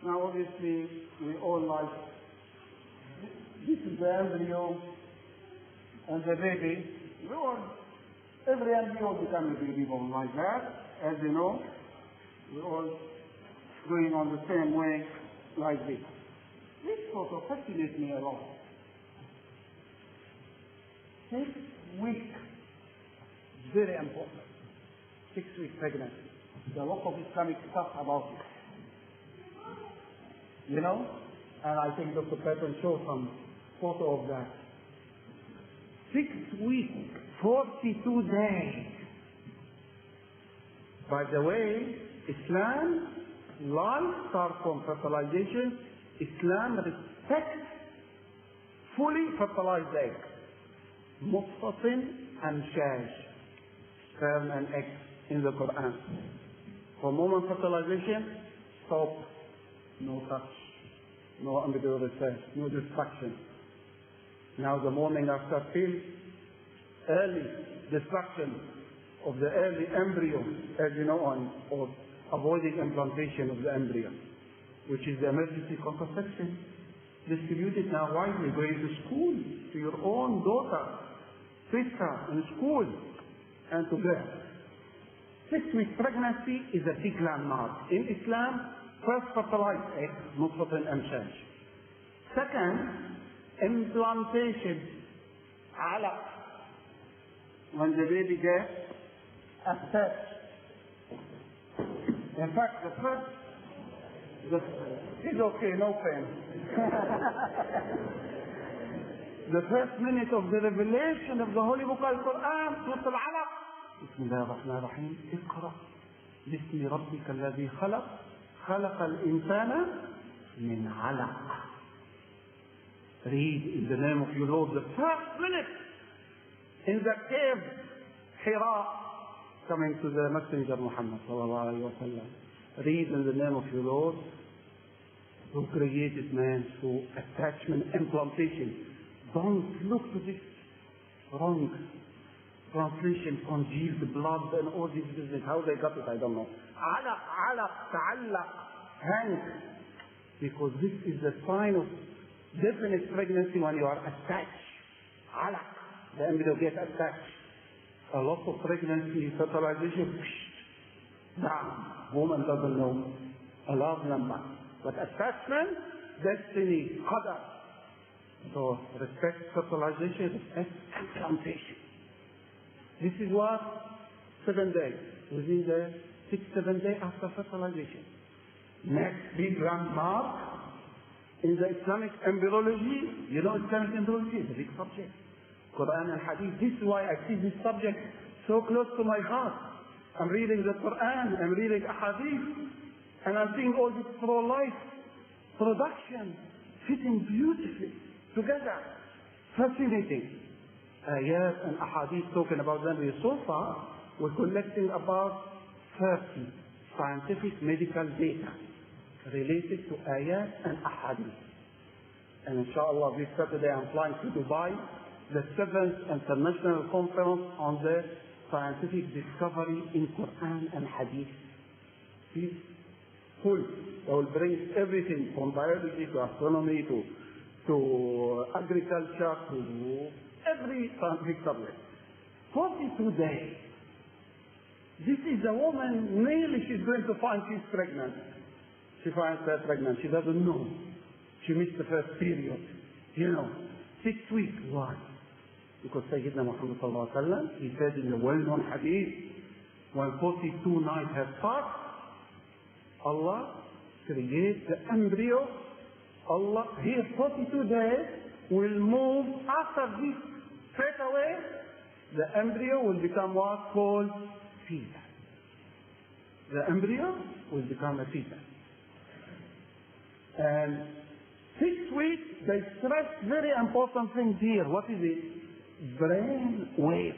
Now obviously we all like, this is the embryo and the baby. Every embryo becomes a baby born like that, as you know. We're all going on the same way like this. This sort of fascinates me a lot. 6 weeks, very important. 6-week pregnancy. There's a lot of Islamic stuff about it. You know? And I think Dr. Patton showed some photo of that. 6 weeks, 42 days. By the way, Islam, life starts from fertilization. Islam respects fully fertilized egg. Mutfatin and shash, sperm and egg in the Quran. For moment fertilization, stop, no touch, no ambiguous research, no destruction. Now the morning after pill, early destruction of the early embryo, as you know, or avoiding implantation of the embryo, which is the emergency contraception. Distribute it now widely, going to school, to your own daughter, sister in school, and to birth. 6-week pregnancy is a big landmark. In Islam, first fertilized egg, nutfatin amshaj. Second, implantation, alaq. When the baby gets attached. In fact, it's okay, no pain. The first minute of the revelation of the Holy Book Al-Quran, Surah Al-Alaq. بسم الله الرحمن الرحيم. اقرأ باسم ربك الذي خلق خلق الإنسان من علق. Read in the name of your Lord. The first minute in the cave, Hira, coming to the Messenger Muhammad sallallahu alaihi wasallam. Read in the name of your Lord, who created man through attachment, implantation. Don't look to this wrong translation, congealed blood and all this business. How they got it, I don't know. Alaq, alaq, ta'allaq, hang. Because this is the sign of definite pregnancy when you are attached. Alaq, the embryo gets attached. A lot of pregnancy, fertilization, down. Woman doesn't know. A large number. But attachment, destiny, qadar. So respect fertilization, respect implantation. This is what 7 days. Within the 6-7 days after fertilization. Next big landmark in the Islamic embryology. You know Islamic embryology is a big subject. Quran and Hadith. This is why I see this subject so close to my heart. I'm reading the Quran, I'm reading Hadith, and I'm seeing all this pro-life production fitting beautifully together. Fascinating. Ayat and Ahadith talking about them. So far, we're collecting about 30 scientific medical data related to Ayat and Ahadith. And inshallah, this Saturday I'm flying to Dubai, the 7th International Conference on the Scientific Discovery in Quran and Hadith. It's full. They will bring everything from biology to astronomy to agriculture to every scientific subject. 42 days. This is a woman, nearly she's going to find she's pregnant. She finds her pregnant. She doesn't know. She missed the first period. You know, 6 weeks. Why? Because Sayyidina Muhammad sallallahu alaihi wasallam, he said in the well-known hadith, when 42 nights have passed, Allah creates the embryo. Allah, here 42 days, will move after this straight away the embryo will become what? Called fetus. The embryo will become a fetus. And 6 weeks, they stress very important things here. What is it? Brain wave.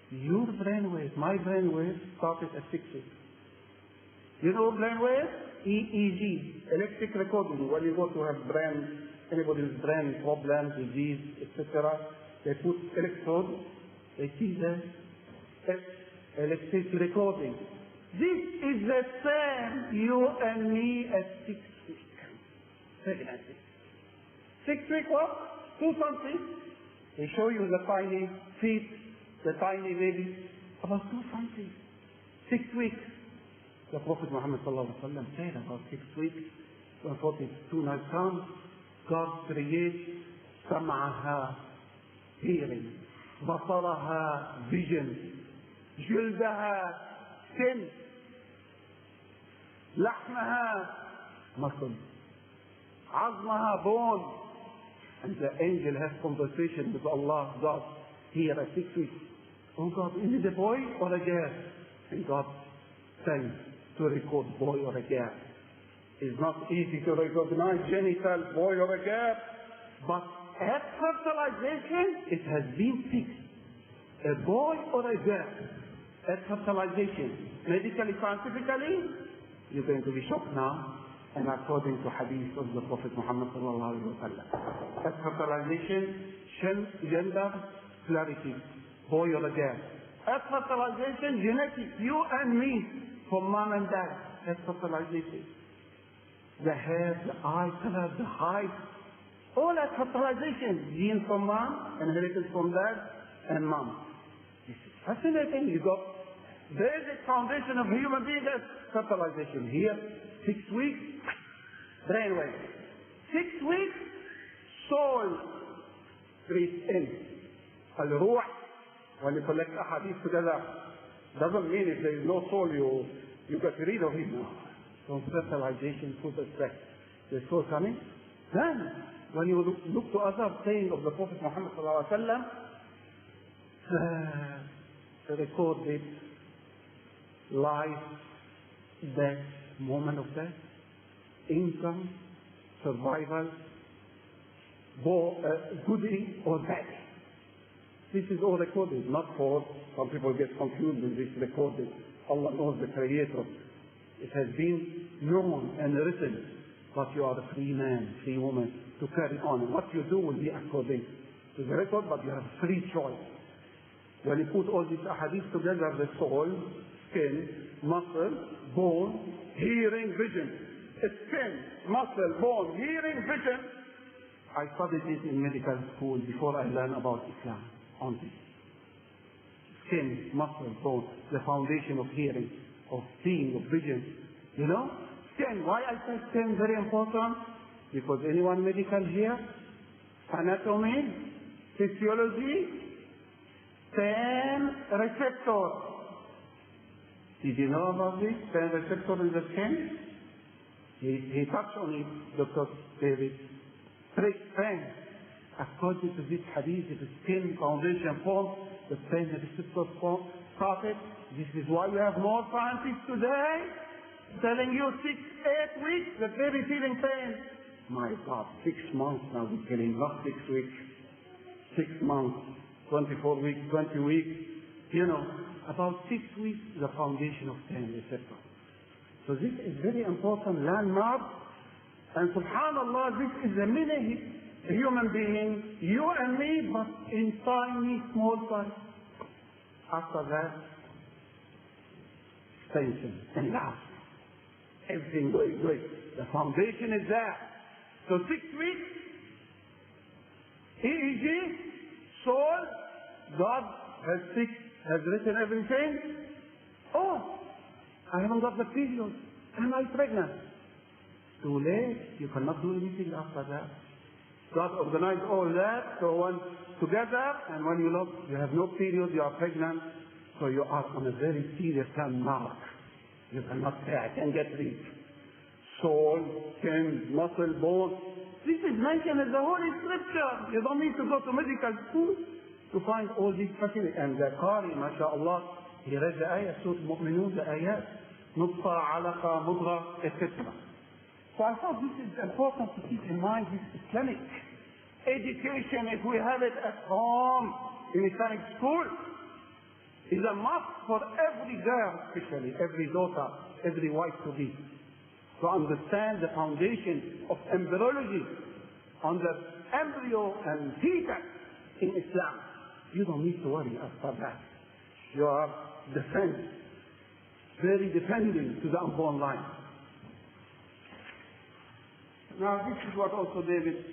Your brain wave, my brain wave started at 6 weeks. You know brain wave? EEG, electric recording. When you go to have brain, anybody's brain problem, disease, etc., they put electrodes, they see the electric recording. This is the same, you and me at 6 weeks. Pregnancy. 6 weeks what? 2 something. They show you the tiny feet, the tiny baby, about 2 something. 6 weeks. The Prophet Muhammad said about 6 weeks, 42 nights comes, God creates سمعها, hearing, بصرها, vision, جلدها, skin, لحمها, muscle, عظمها, bone. And the angel has conversation with Allah, God, here at 6 weeks. Oh God, is it a boy or a girl? And God sends to record boy or a girl. It's not easy to recognize genital boy or a girl, but at fertilization, it has been fixed. A boy or a girl at fertilization. Medically, scientifically, you're going to be shocked now, and according to hadith of the Prophet Muhammad sallallahu alaihi wasallam. At fertilization, gender clarity, boy or a girl. At fertilization, genetics, you and me, from mom and dad. At fertilization. The hair, the eye color, the height, all at fertilization. Gene from mom, inheritance from dad, and mom. This is fascinating. You got basic foundation of human being as fertilization. Here, 6 weeks, brainwave. 6 weeks, soul breathes in. Al-ruh, when you collect ahadith together, doesn't mean if there is no soul, you get rid of him. No. From fertilization to the sex. The soul coming. Then, when you look to other saying of the Prophet Muhammad sallallahu alaihi wasallam, recorded life, death, moment of death, income, survival, goodie or bad. This is all recorded, not for some people get confused with this recording. Allah knows the Creator. It has been known and written, but you are a free man, free woman to carry on. What you do will be according to the record, but you have free choice. When you put all these ahadith together, the soul, skin, muscle, bone, hearing, vision. Skin, muscle, bone, hearing, vision. I studied this in medical school before I learned about Islam on this. Skin, muscle, bone, the foundation of hearing, of seeing, of vision. You know? Skin. Why I say skin very important? Because anyone medical here? Anatomy, physiology, 10 receptors. Did you know about this? 10 receptors in the skin? He touched on it, Dr. David. 10. According to this hadith, the skin foundation form, the 10 receptors started. This is why we have more scientists today telling you 6, 8 weeks, the baby feeling pain. My God, 6 months now we're killing, not 6 weeks. 6 months, 24 weeks, 20 weeks. You know, about 6 weeks, the foundation of 10 receptors. So this is very important landmark. And subhanallah, this is a mini human being, you and me, but in tiny, small size. After that, extension and love. Everything going great. The foundation is there. So 6 weeks, EEG, soul, God has written everything. Oh, I haven't got the period. Am I pregnant? Too late. You cannot do anything after that. God organized all that, so when together, and when you look, you have no period, you are pregnant, so you are on a very serious landmark. You cannot say, I can get rid. soul, skin, muscle, bone. This is mentioned in the Holy Scripture. You don't need to go to medical school to find all these facilities. And the Qari, mashallah, he read the ayah, Surah Mu'minun, the ayat, Nutfa, Alaqa, Mudra, etc. So I thought this is important to keep in mind, this Islamic education, if we have it at home, in Islamic school, is a must for every girl, especially every daughter, every wife to be, to understand the foundation of embryology on the embryo and fetus in Islam. You don't need to worry after that. You are very dependent to the unborn life. Now this is what also David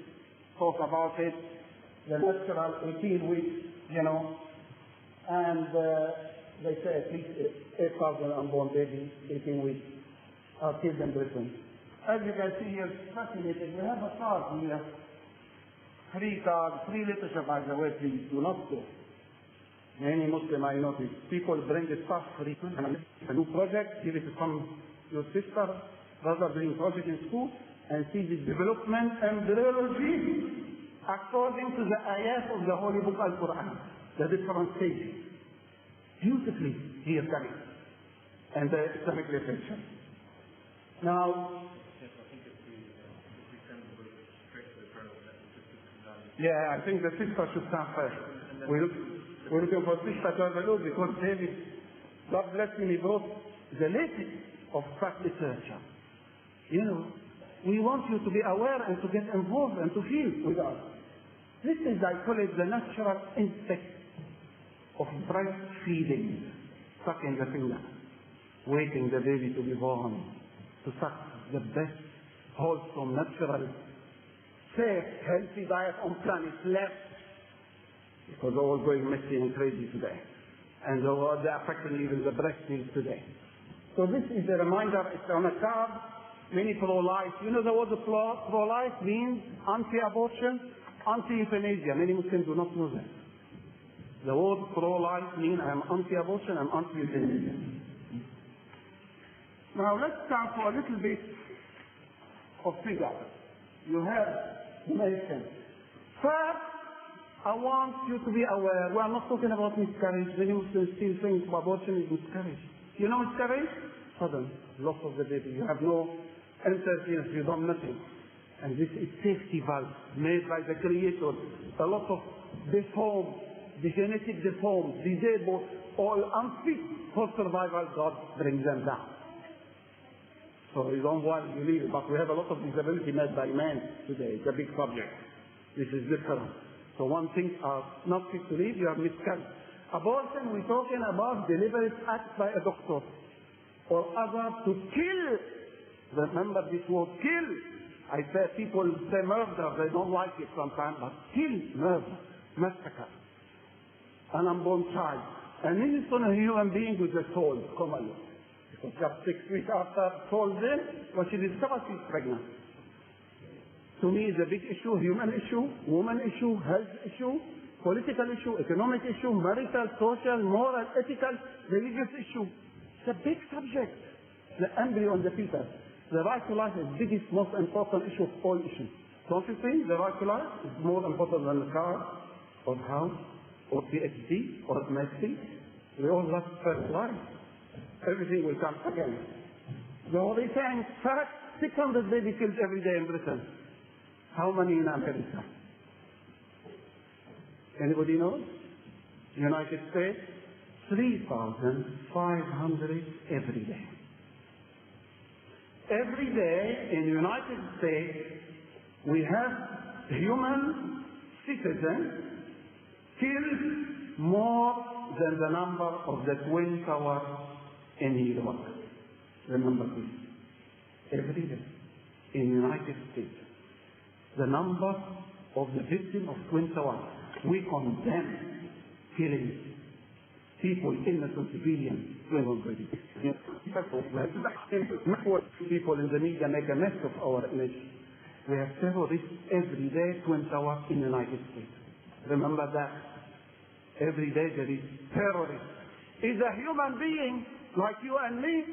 talked about it, the natural 18 weeks, and they say at least 8,000 unborn babies, 18 weeks, are killed in Britain. As you can see here, it's fascinating. We have a card here, 3 cards, 3 literature, by the way, please do not go. Many Muslim, I notice, people bring the stuff for a new project, give it to your sister, brother doing project in school, and see the development embryology according to the ayat of the Holy Book Al-Quran, the different stages. Beautifully here coming, and the Islamic literature. Now, yeah, I think the sister should come first. We're looking for sister to have a look, because David, God bless him, he brought the latest of such literature. We want you to be aware and to get involved and to feel with us. This is, I call it, the natural instinct of breastfeeding, sucking the finger, waiting the baby to be born, to suck the best, wholesome, natural, safe, healthy diet on planet left, because they're all going messy and crazy today, and they're affecting even the breast milk today. So this is a reminder. It's on a card. Many pro-life. You know the word pro-life means anti-abortion, anti-euthanasia. Many Muslims do not know that. The word pro-life means I am anti-abortion, I'm anti-euthanasia. Now let's start for a little bit of figures. You have the medicine. First, I want you to be aware, we are not talking about miscarriage. Many Muslims still think abortion is miscarriage. You know miscarriage? Sudden loss of the baby. You have no interference, you don't nothing. And this is safety valve made by the Creator. A lot of deformed, the genetic deformed, disabled, or unfit for survival, God brings them down. So you don't want to leave it, but we have a lot of disability made by men today. It's a big subject. This is different. So one thing are not fit to live, you have miscarriage. Abortion, we're talking about deliberate act by a doctor or other to kill. Remember this word, kill. I say people say murder, they don't like it sometimes, but kill, murder, massacre. An unborn child. An innocent human being with a soul, come along. Because just 6 weeks after soul's in, when she discovers she's pregnant. To me, it's a big issue, human issue, woman issue, health issue, political issue, economic issue, marital, social, moral, ethical, religious issue. It's a big subject. The embryo and the fetus. The right to life is the biggest, most important issue of all issues. Don't you think the right to life is more important than the car, or house, or PhD, or MSc? We all love first life. Everything will come again. The Holy Thing, fact, 600 babies killed every day in Britain. How many in America? Anybody knows? United States, 3,500 every day. Every day in the United States, we have human citizens killed more than the number of the Twin Towers in New York. Remember this. Every day in the United States, the number of the victims of Twin Towers, we condemn killing people, innocent civilians. People in the media make a mess of our image. We have terrorists every day, Twin Towers in the United States. Remember that. Every day there is terrorist. Is a human being like you and me.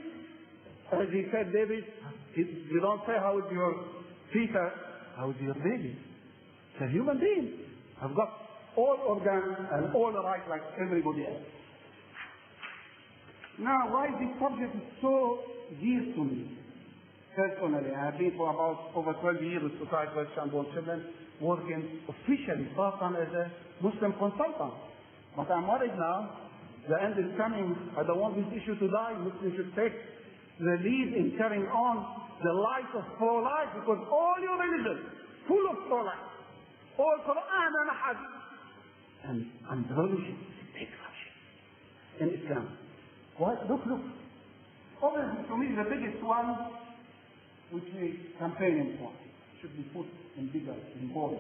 As he said, David, You don't say, how is your fetus? How is your baby? It's a human being. I've got all organs and all rights like everybody else. Now, why this subject is so dear to me? Personally, I've been for about over 12 years with Society for Unborn Children, working officially part-time as a Muslim consultant. But I'm worried now. The end is coming. I don't want this issue to die. Muslims should take the lead in carrying on the life of pro-life, because all your religion full of pro-life. All Quran and Hadith. And the religion is a big subject in Islam. What? Look. Obviously, to me, the biggest one, which we campaigning for, should be put in bigger, in bold.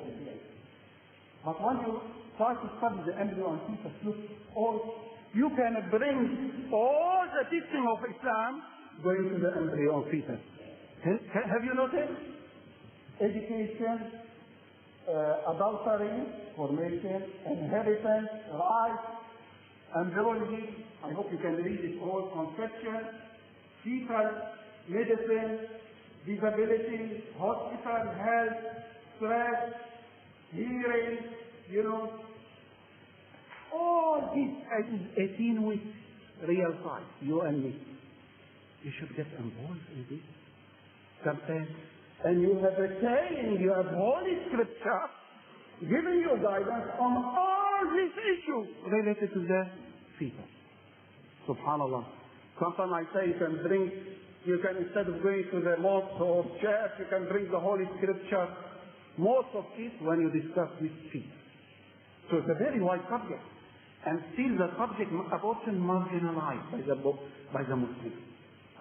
But when you try to study the embryo and fetus, look, you can bring all the teaching of Islam going to the embryo and fetus. Have you noticed? Education, adultery, formation, inheritance, rights, embryology. I hope you can read it all. Conception, fetal medicine, disability, hospital, health, stress, hearing, all these 18 weeks real time, you and me. You should get involved in this campaign. And you have a saying, you have Holy Scripture giving you guidance on all these issues related to the fetus. Subhanallah. Sometimes I say you can instead of going to the mosque or church, you can bring the Holy Scripture. Most of it when you discuss this fetus. So it's a very wide subject. And still the subject of abortion marginalized by the Muslims.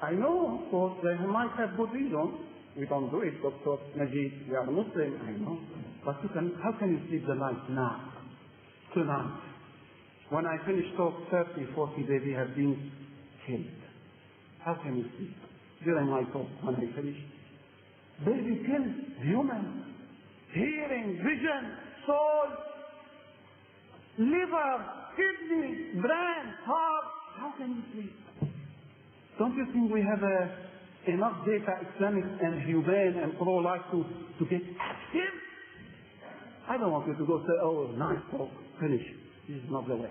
I know, of course, they might have good reason. We don't do it, Dr. Najib. We are Muslim, I know. But how can you sleep the night now? Tonight. When I finish talk, 30, 40 babies have been killed. How can you sleep? During my talk, when I finish. Baby killed, human. Hearing, vision, soul, liver, kidney, brain, heart. How can you sleep? Don't you think we have enough data, Islamic and humane and pro-life to get active? I don't want you to go say, oh, nice talk, finish. This is not the way.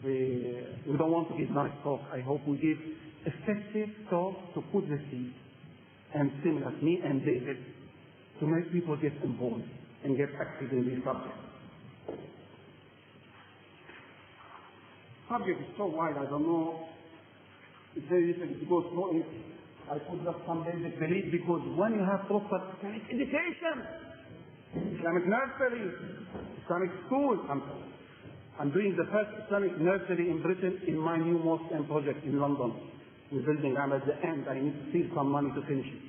We don't want to give nice talk. I hope we give effective talk to put the seed, and similar like me and David, to make people get involved and get active in this subject. Subject is so wide, I don't know. It's very difficult to go through it. I put just some basic belief, because when you have proper Islamic education, Islamic nursery, Islamic school, I'm doing the first Islamic nursery in Britain in my new mosque and project in London. We're building, I'm at the end, I need to steal some money to finish it.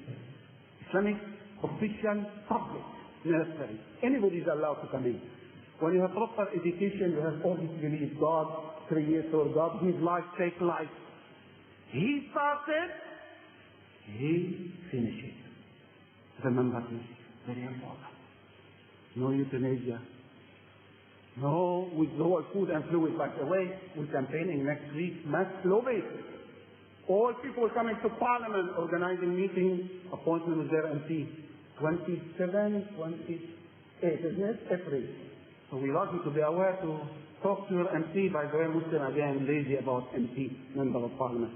Islamic official public nursery. Anybody is allowed to come in. When you have proper education, you have all these beliefs. God creator, God gives life, take life. He started, he finishes. Remember this, very important. No euthanasia. No withdrawal food and fluid. By the way, we're campaigning next week, mass lobby. All people coming to Parliament, organizing meetings, appointment with their MP. 27, 28, isn't it? April. So we like you to be aware to talk to your MP. By the way, Muslim again lazy about MP, member of Parliament.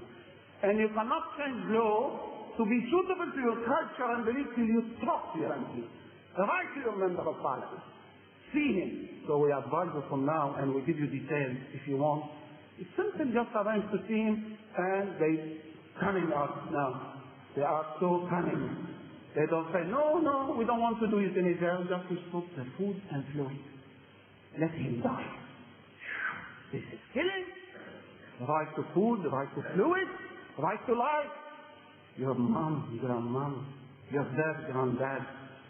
And you cannot change law to be suitable to your culture and belief till you talk to your MP. Write to your member of Parliament. See him. So we advise you from now, and we give you details if you want. It's simple, just arrange to see him, and they coming out now. They are so cunning. They don't say, no, we don't want to do euthanasia. Just to stop the food and fluid. Let him die. This is killing. The right to food, the right to fluid, the right to life. Your mom, grandmom, your dad, granddad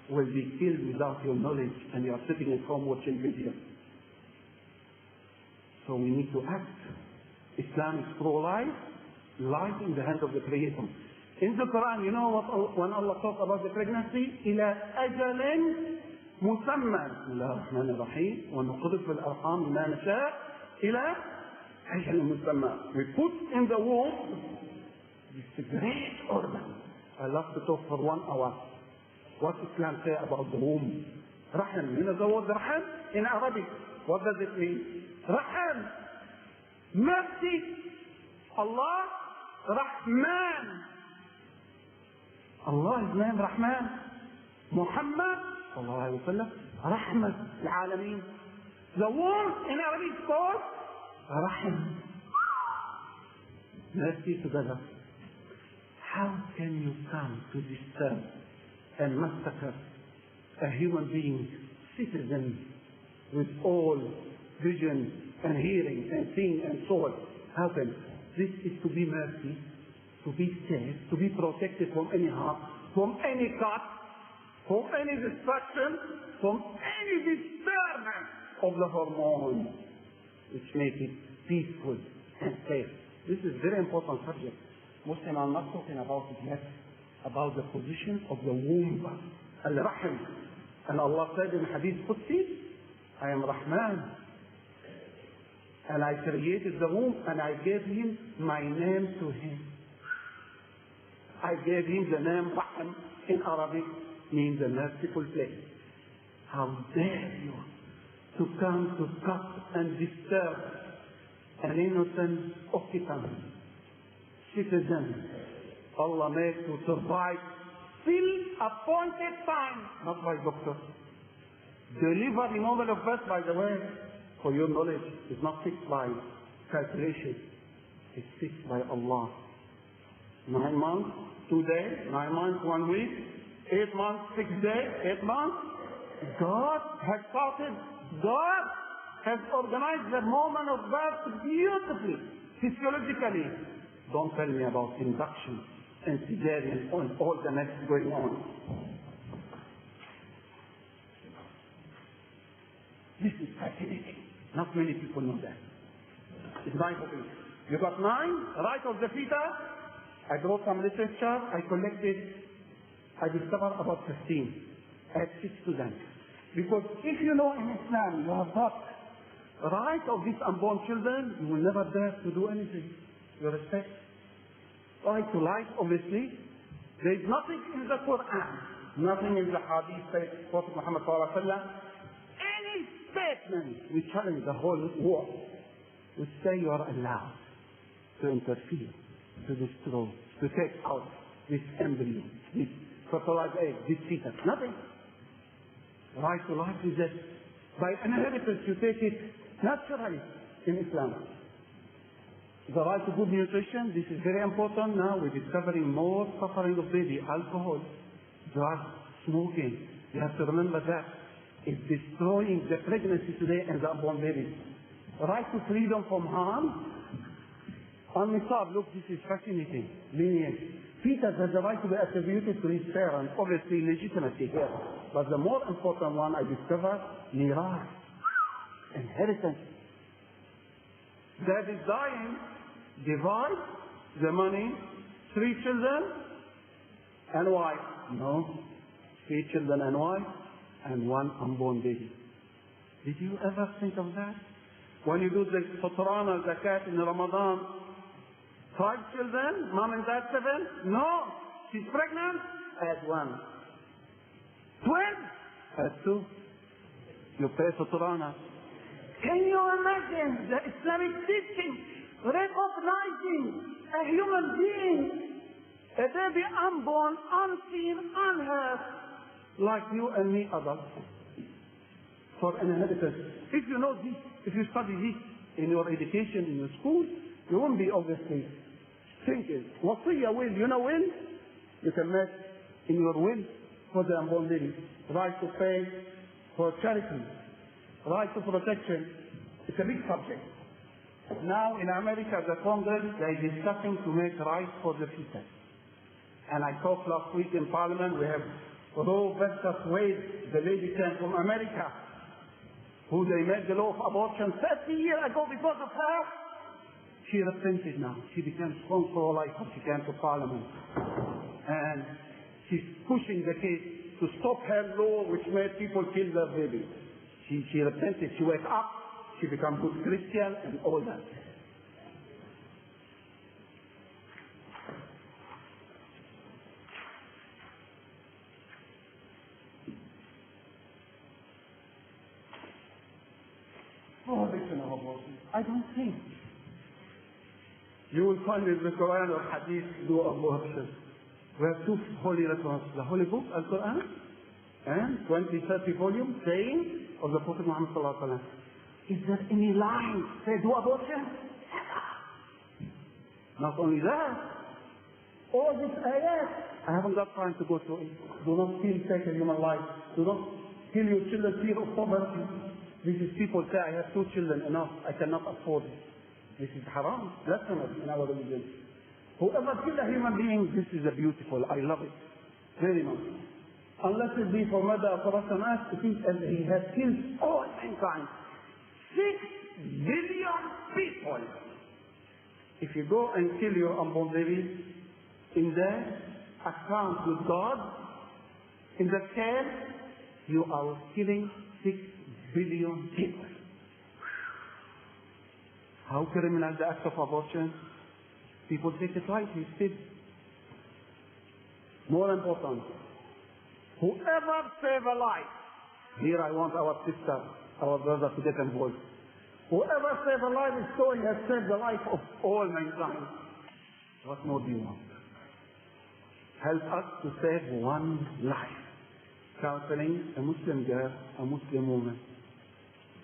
will be killed without your knowledge, and you are sitting at home watching videos. So we need to act. Islam is pro-life, life in the hand of the Creator. In the Quran, you know what, when Allah talks about the pregnancy, إلى أجل مسمى. بسم الله الرحمن الرحيم. ونقذف في الأرحام ما نشاء إلى أجل مسمى. We put in the womb this great organ, I love to talk for 1 hour. What Islam say about the womb? Rahim. You know the word Rahim in Arabic? What does it mean? Rahim. Mercy. Allah. Rahman. Allah's name Rahman. Muhammad sallallahu alayhi wa sallam, Rahmat al-Alameen. The womb in Arabic is called Rahim. Mercy together. How can you come to disturb and massacre a human being, citizen, with all vision and hearing and seeing and so on? How can? This is to be mercy, to be safe, to be protected from any harm, from any cut, from any destruction, from any disturbance of the hormones, which make it peaceful and safe. This is a very important subject. Muslims are not talking about it yet, about the position of the womb, al-Rahim. And Allah said in Hadith Qudsi, I am Rahman, and I created the womb and I gave him my name to him. I gave him the name Rahim in Arabic, means a merciful place. How dare you to come to cut and disturb an innocent occupant, citizen Allah made to survive till appointed time, not by doctor. Delivery moment of birth, by the way, for your knowledge, is not fixed by calculation. It's fixed by Allah. 9 months, 2 days, 9 months, 1 week, 8 months, 6 days, 8 months. God has started. God has organized the moment of birth beautifully, physiologically. Don't tell me about induction and cesarean and all the next going on. This is fascinating. Not many people know that. It's my opinion. You got 9, right of the fetus. I brought some literature. I collected. I discovered about 15. I had 6 to them. Because if you know in Islam you have got right of these unborn children, you will never dare to do anything. You respect. Right to life, obviously. There is nothing in the Quran, nothing in the Hadith, says Prophet Muhammad sallallahu alaihi wasallam, any statement which challenge the whole world, which say you are allowed to interfere, to destroy, to take out this embryo, this fertilized egg, this fetus. Nothing. Right to life is that by inheritance you take it naturally in Islam. The right to good nutrition, this is very important now. We're discovering more suffering of baby, alcohol, drugs, smoking. You have to remember that. It's destroying the pregnancy today and the unborn baby. Right to freedom from harm. On Nisab, look, this is fascinating. Lineage. Fetus has the right to be attributed to his parents, obviously legitimately here. But the more important one I discovered, mirah, inheritance. Dad is dying, divide the money, 3 children and wife. No, 3 children and wife and 1 unborn baby. Did you ever think of that? When you do the Fatrana, Zakat in Ramadan, 5 children, mom and dad 7? No, she's pregnant, add 1. 12, add 2. You pay Fatrana. Can you imagine the Islamic teaching recognizing a human being, a baby unborn, unseen, unheard, like you and me adults, for an inheritance? If you know this, if you study this in your education, in your school, you won't be obviously thinking. Wasiya will, you know will? You can make in your will for the unborn baby. Right to pay for charity. Right to protection. It's a big subject. Now in America, the Congress, they are discussing to make rights for the fetus. And I talked last week in Parliament, we have Roe versus Wade, the lady came from America, who they made the law of abortion 30 years ago because of her. She repented now. She became strong pro-life when she came to Parliament. And she's pushing the case to stop her law which made people kill their babies. She repented, she went up, she became good Christian and all that. prohibition of abortion. I don't think you will find in the Quran or Hadith do abortion. We have two holy records, the Holy Book, Al-Quran, and 20, 30 volumes saying of the Prophet Muhammad sallallahu alaihi wasallam. Is there any line say do abortion? Not only that, all these ayat, I haven't got time to go through it. Do not kill, take a human life. Do not kill your children, fear of poverty. This is people say, I have 2 children, enough, I cannot afford it. This is haram, blasphemous in our religion. Whoever kills a human being, this is a beautiful, I love it. Very much. Unless it be for murder or corruption act, it is as he has killed all mankind. 6 billion people. If you go and kill your unborn baby, in the account with God, in the scale, you are killing 6 billion people. How criminal the act of abortion? People take it lightly still. More important, whoever save a life, here I want our sister, our brother to get involved. Whoever save a life is showing has saved the life of all mankind. What more do you want? Help us to save one life. Counseling a Muslim girl, a Muslim woman.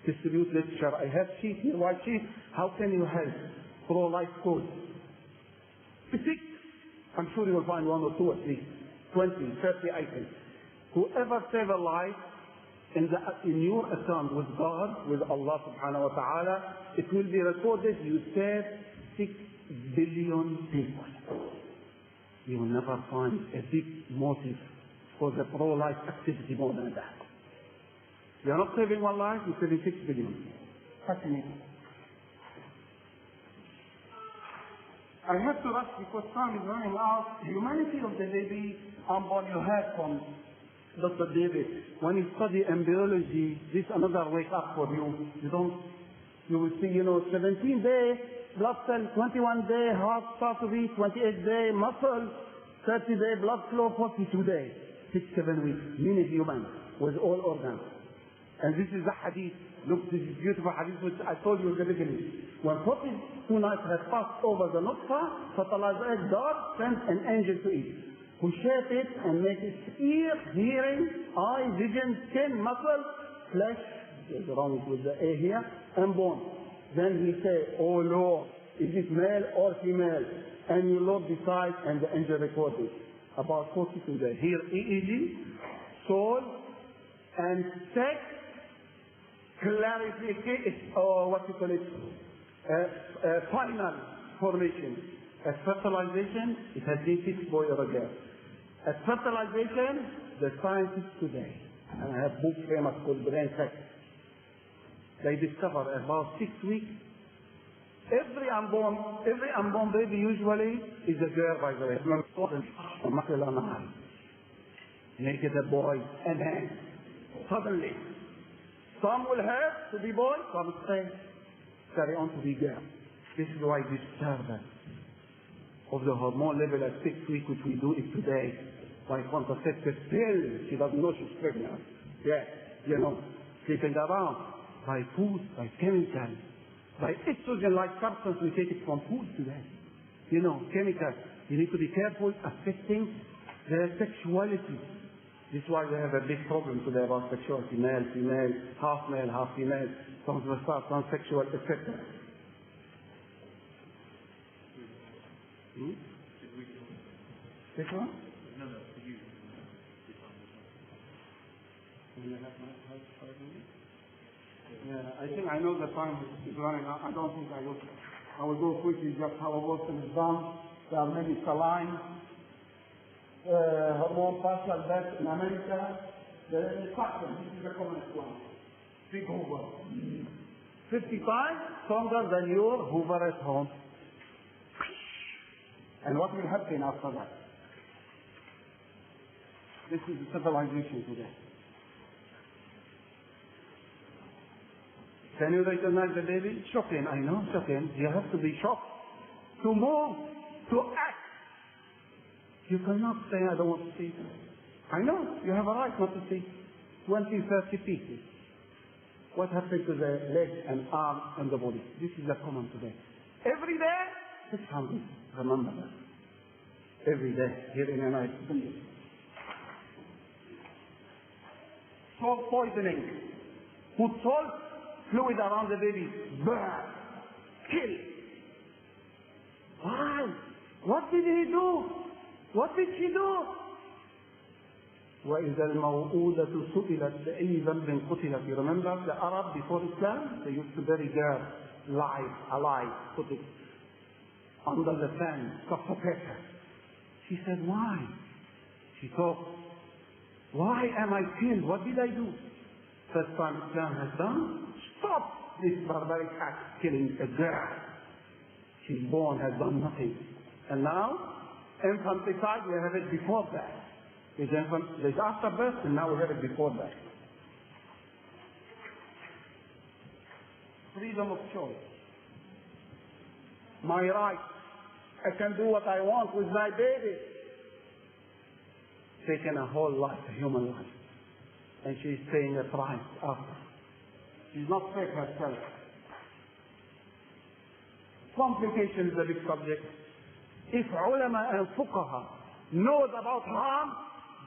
Distribute literature. I have sheet here, white sheet. How can you help? Pro-life code. 6. I'm sure you will find 1 or 2 at least. 20, 30 items. Whoever save a life in your account with God, with Allah subhanahu wa ta'ala, it will be recorded you saved 6 billion people. You will never find a big motive for the pro-life activity more than that. You are not saving one life, you're saving 6 billion. Fascinating. I have to rush because time is running out. Humanity of the baby unborn you heard from Dr. David. When you study embryology, this is another wake up for you. You will see, 17-day blood cell, 21-day heart start to beat, 28-day muscle, 30-day blood flow, 42 days, 6-7 weeks, mini human with all organs. And this is the hadith. Look, this is beautiful hadith which I told you in the beginning. When 42 nights have passed over the nutfa, fertilized egg, God sent an angel to it, who shape it and make it ear, hearing, eye, vision, skin, muscle, flesh, there's wrong with the A here, and bone. Then he say, oh Lord, is it male or female? And you Lord decide, and the angel recorded. About 42 days. Here EEG, soul, and sex, clarification, or what you call it, final formation. At fertilization, it has been 6 boy or a girl. At fertilization, the scientists today, and I have book famous called Brain Sex, they discover about 6 weeks, every unborn baby usually is a girl, by the way. Make it a boy, and then suddenly, some will have to be boy, some say carry on to be girl. This is why disturbance of the hormone level at 6 weeks, which we do it today, by contraceptive pill. She doesn't know she's pregnant. Yes, sleeping around, by food, by chemicals, by estrogen-like substance. We take it from food today. Chemicals. You need to be careful affecting their sexuality. This is why we have a big problem today about sexuality, male, female, half female, some will start non-sexual, etc. This one? No, for you. Yeah, I think I know the time is running out. I don't think I will go quickly just how abortion is done. There are many saline, hormone partial death in America. There is a factor. This is the commonest one. Big Hoover. 50 times stronger than your Hoover at home. And what will happen after that? This is the civilization today. Can you recognize the baby? Shocking, I know, shocking. You have to be shocked. To move, to act. You cannot say, I don't want to see. I know, you have a right not to see. 20, 30 pieces What happened to the leg and arm and the body? This is the common today. Every day, 600. Remember that. Every day, here in the United States. Salt poisoning. Put salt, fluid around the baby. Burn. Kill. Why? What did he do? What did she do? وَإِذَا الْمَوْءُودَةُ سُئِلَتْ بِأَيِّ ذَنبٍ قُتِلَتْ. You remember the Arab before Islam? They used to bury girls alive, put it under the sand, suffocate her. She said, why? She thought, why am I killed? What did I do? First time Islam has done, stop this barbaric act, killing a girl. She's born, has done nothing. And now, infanticide, we have it before that. There's after birth, and now we have it before that. Freedom of choice. My right. I can do what I want with my baby. Taking a whole life, a human life. And she's paying a price after. She's not safe herself. Complication is a big subject. If ulama and fuqaha knows about harm,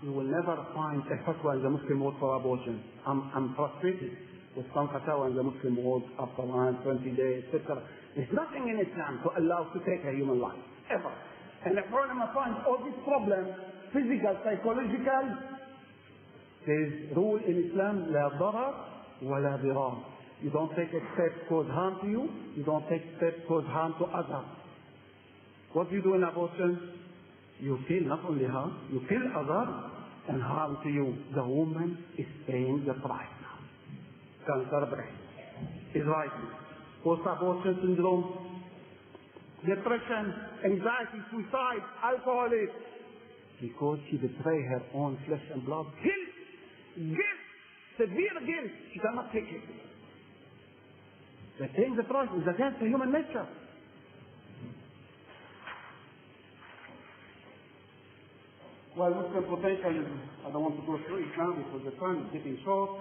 you will never find a fatwa in the Muslim world for abortion. I'm frustrated with some fatwa in the Muslim world after 20 days, etc. There's nothing in Islam to allow to take a human life, ever. And if ulama finds all these problems, physical, psychological, there is rule in Islam, la darar wa la dirar. You don't take a step cause harm to you, you don't take steps cause harm to others. What do you do in abortion? You kill not only her, you kill others and harm to you. The woman is paying the price now. Cancer breast is rising. Post-abortion syndrome, depression, anxiety, suicide, alcoholism. Because she betrayed her own flesh and blood. Guilt, severe guilt. She cannot take it. They're paying the price. It's against the human nature. Well, Muslim potential, I don't want to go through it now because the time is getting short.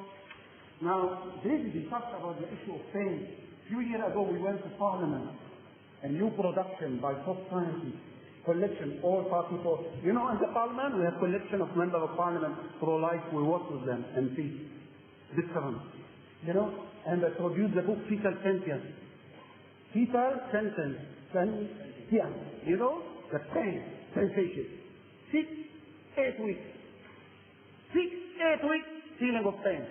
Now, David, he talked about the issue of pain. A few years ago, we went to Parliament. A new production by top scientists. Collection, all party for. You know, in the Parliament, we have collection of members of Parliament pro-life. We work with them and see different. You know, and they produce the book Fetal Sentence. Fetal Sentence. Yeah, you know, the pain, sensation. 6-8 weeks. 6-8 weeks feeling of pain.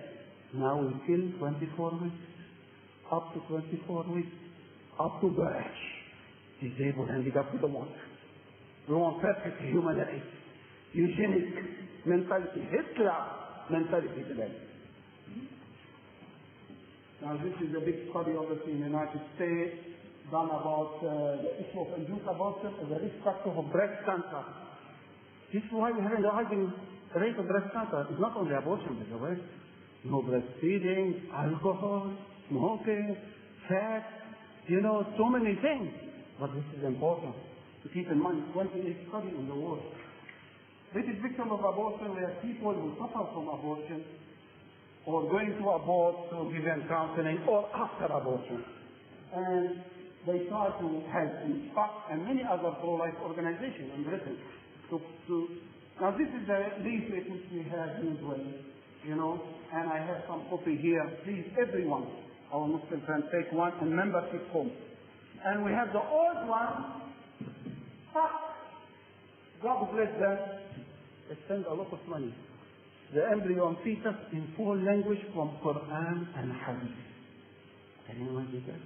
Now we kill 24 weeks. Up to 24 weeks. Up to birth. Disabled, handicapped with the water. We want perfect human rights. Eugenic mentality. Hitler mentality today. Now this is a big study obviously in the United States done about the issue of induced abortion as a risk factor for breast cancer. This is why we have a rising rate of breast cancer. It's not only abortion, by the way. No breastfeeding, alcohol, smoking, fat, you know, so many things. But this is important to keep in mind. 28 studies in the world. British victims of abortion were people who suffer from abortion or going to abort, so give them counseling, or after abortion. And they try to help in SPAC and many other pro-life organizations in Britain. Now this is the leaflet which we have usually, you know, and I have some copy here. Please, everyone, our Muslim friends, take one and membership home. And we have the old one. God bless them. They spend a lot of money. The embryo and fetus in 4 languages from Quran and Hadith. Can you imagine that?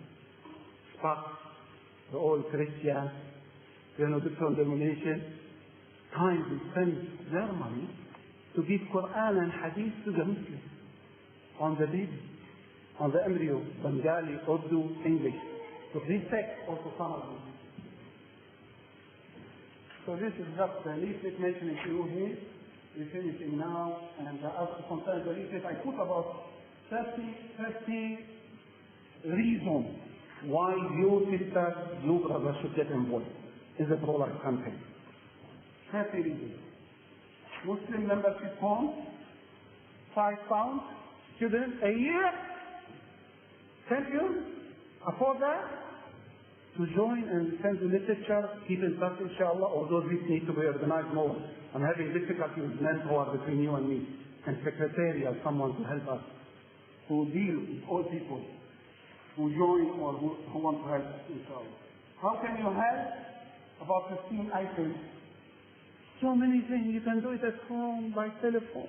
SPAC, the old Christians, you know, different denominations, time they spend their money to give Quran and Hadith to the Muslims on the baby, on the embryo, Bengali, Urdu, English. So please take also some of them. So this is just the leaflet mentioning to you here. We're finishing now, and sometimes the leaflet I put about 30 reasons why you sisters, you brothers should get involved in the pro-life campaign. 30 reasons. Muslim membership home, £5 student a year, Can you afford that? To join and send the literature, keep in touch, inshallah, although this needs to be organized more. I'm having difficulty with manpower between you and me, and secretarial, someone to help us, who deal with all people who join or who want to help us, inshallah. How can you help? About 15 items. So many things. You can do it at home, by telephone,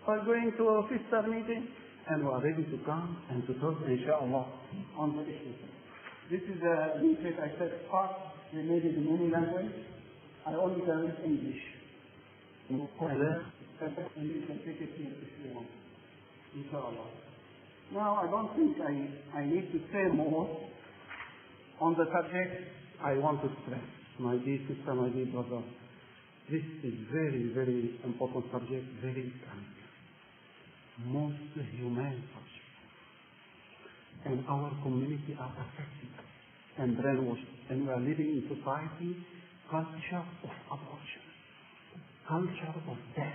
or going to a sister meeting, and we are ready to come and to talk, inshallah, on the issue. This is a leaflet I said, part they made it in any language. I only can read English. And you can take it here if you want. Inshallah. Now, I don't think I need to say more on the subject. I want to stress, my dear sister, my dear brother, this is very, very important subject, very most humane subject. And our community are affected and brainwashed. And we are living in society, culture of abortion, culture of death.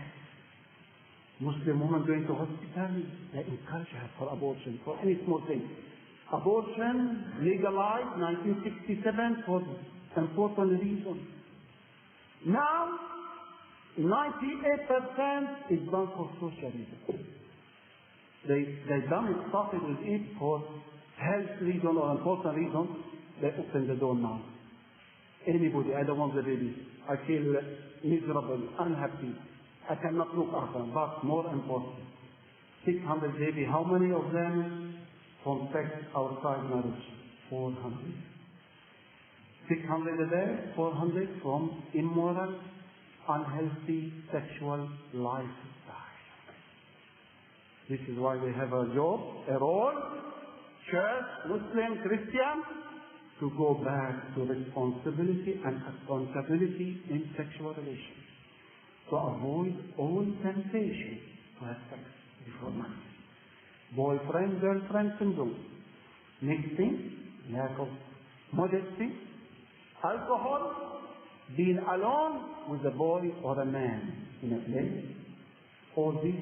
Muslim women going to hospital, they encourage her for abortion, for any small thing. Abortion legalized 1967 for important reasons. Now, 98% is done for social reasons. They done it, started with it for health reason or important reason. They open the door now. Anybody, I don't want the baby. I feel miserable, unhappy. I cannot look after them. But more important, 600 baby, how many of them from sex outside marriage? 400. 600 a day, 400 from immoral, unhealthy sexual lifestyle. This is why we have a job, a role, church, Muslim, Christian, to go back to responsibility and accountability in sexual relations, to avoid all temptation to have sex before marriage. Boyfriend, girlfriend syndrome, mixing, lack of modesty, alcohol, being alone with a boy or a man in a place, all these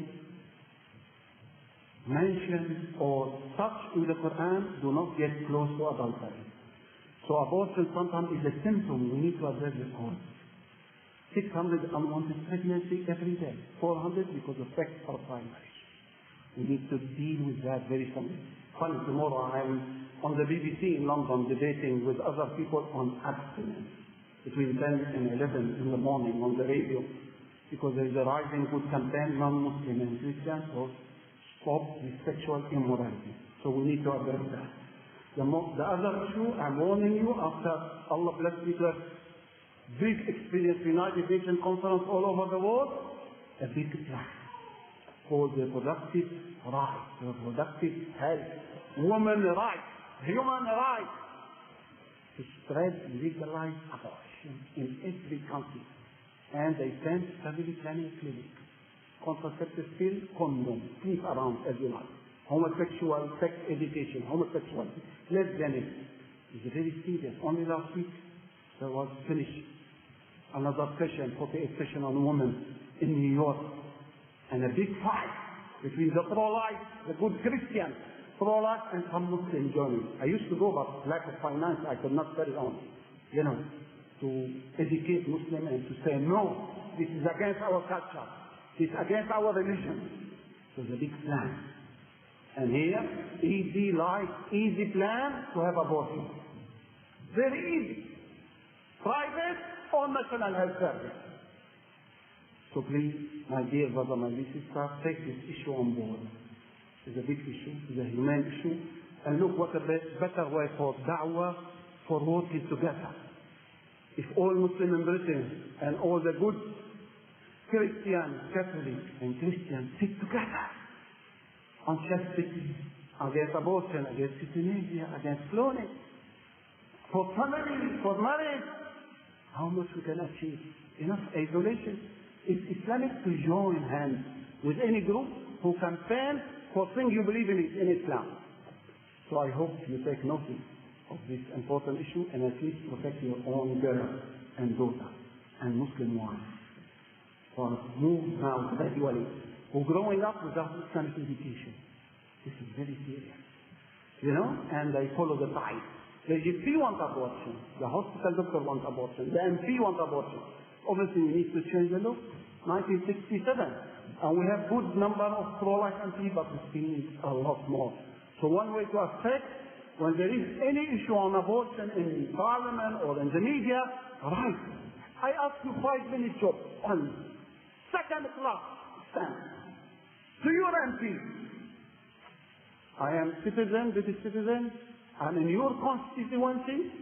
mentioned or touched in the Quran do not get close to adultery. So abortion sometimes is a symptom. We need to address the cause. 600 unwanted pregnancy every day. 400 because of sex outside marriage. We need to deal with that very soon. Funny, tomorrow I am on the BBC in London debating with other people on abstinence between 10 and 11 in the morning on the radio, because there is a rising good campaign, non-Muslim and Christian, for stop with sexual immorality. So we need to address that. The other issue, I'm warning you, after Allah bless me to have big experience, United Nations conference all over the world, a big plan for the reproductive rights, reproductive health, women rights, human rights, to spread legalized abortion in every country. And they send family planning clinics, contraceptive pill, condom, keep around as you like. Homosexual sex education, homosexuality, lesbianism. It's very serious. Only last week there was finished another session, 48 session on women in New York, and a big fight between the pro-life, the good Christian pro-life, and some Muslim joining. I used to go, but lack of finance, I could not carry on, to educate Muslim and to say, no, this is against our culture, this is against our religion. So it's a big plan. And here, easy life, easy plan to have abortion. Very easy. Private or national health service. So please, my dear brother, my dear sister, take this issue on board. It's a big issue, it's a human issue. And look what a better way for da'wah, for working together. If all Muslims in Britain and all the good Christian, Catholic and Christians sit together on chastity, against abortion, against euthanasia, against cloning, for family, for marriage, how much we can achieve? Enough isolation. It's Islamic to join hands with any group who campaign for things you believe in Islam. So I hope you take notice of this important issue and at least protect your own girl and daughter and Muslim wives. For move now gradually, who growing up without Islamic education. This is very serious. and they follow the tide. The GP wants abortion, the hospital doctor wants abortion, the MP wants abortion. Obviously, we need to change the law. 1967, and we have good number of pro-life MP, but we still need a lot more. So one way to affect, when there is any issue on abortion in Parliament or in the media, right, I ask you 5-minute job, only. Second class, stand. To your MP. I am citizen, British citizen, and in your constituency,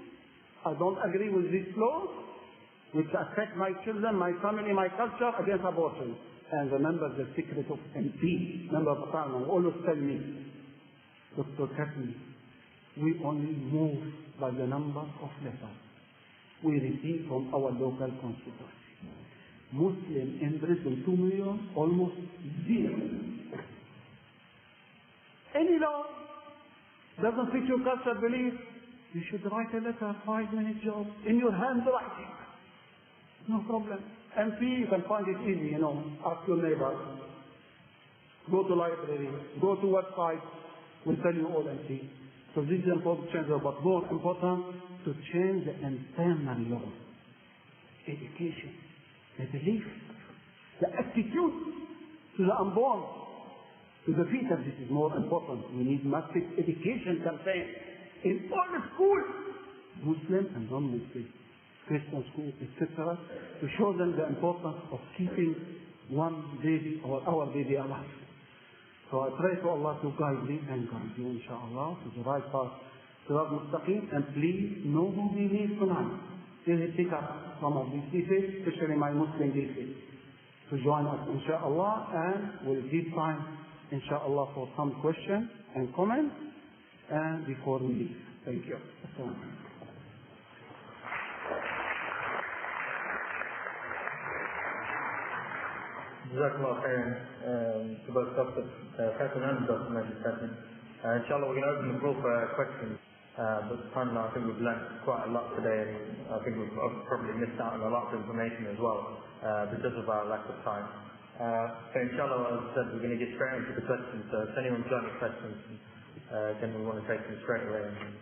I don't agree with this law, which affect my children, my family, my culture, against abortion. And remember the secret of MP, member of Parliament, always tell me, Dr. Kathy, we only move by the number of letters we receive from our local constituency. Muslim in Britain, 2 million, almost zero. Any law doesn't fit your culture belief, you should write a letter, 5-minute job, in your handwriting. No problem. MP, you can find it easy, ask your neighbor. Go to library, go to website, we'll tell you all MP. So this is important change, but more important, to change the internal law. Education, the belief, the attitude to the unborn, to the fetus. This is more important. We need massive education campaign in all the schools, Muslim and non-Muslim, Christian schools, etc., to show them the importance of keeping one baby or our baby alive. So I pray to Allah to guide me and guide you, inshallah, to the right path, Sirat Mustaqim, and please know who we need tonight. Please pick up some of these details, especially my Muslim details, to join us, inshallah, and we'll give time, inshallah, for some questions and comments, and before we leave. Thank you. Jazakallah khairan to both Dr. Hassan and Dr. Majid Hassan. Inshallah, we're going to open the floor for questions. But subhanAllah, I think we've learned quite a lot today, and I think we've probably missed out on a lot of information as well, because of our lack of time. So inshallah, as I said, we're going to get straight into the questions. So if anyone's got any questions, then we want to take them straight away and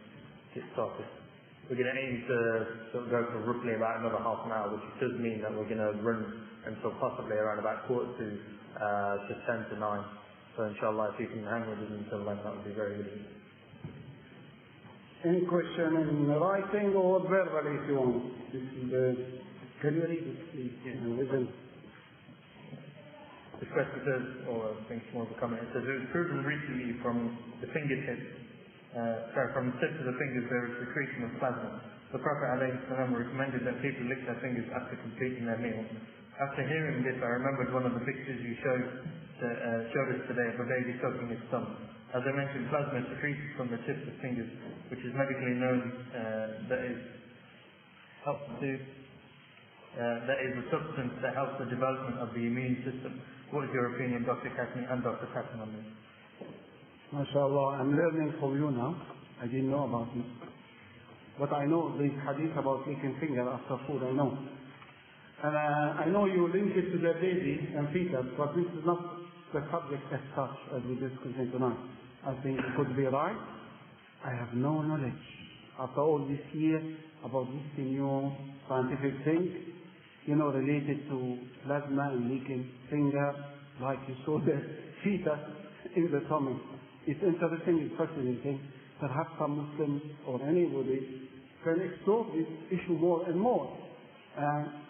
get started. We're going to aim to sort of go for roughly about another half an hour, which does mean that we're going to run until possibly around about 8:45 to 9. So inshallah, if you can hang with us until then, that would be very good. Any question in writing or verbally if you want? Can you read it, please? Listen. This question says, or I think it's more of a comment, it says, it was proven recently from the fingertips, from the tips of the fingers there is secretion of plasma. The Prophet ﷺ recommended that people lick their fingers after completing their meal. After hearing this, I remembered one of the pictures you showed us today of a baby sucking his thumb. As I mentioned, plasma secretes from the tips of fingers, which is medically known that is a substance that helps the development of the immune system. What is your opinion, Dr. Kasmi and Dr. Kassim, on this? MashaAllah, I'm learning from you now. I didn't know about this. But I know this hadith about licking finger after food, I know. And I know you link it to the baby and fetus, but this is not the subject as such as we discussed tonight. I think it could be right. I have no knowledge after all this year about this new scientific thing, related to plasma and licking finger, like you saw the fetus in the tummy. It's interesting, it's fascinating. Perhaps some Muslims or anybody can explore this issue more and more.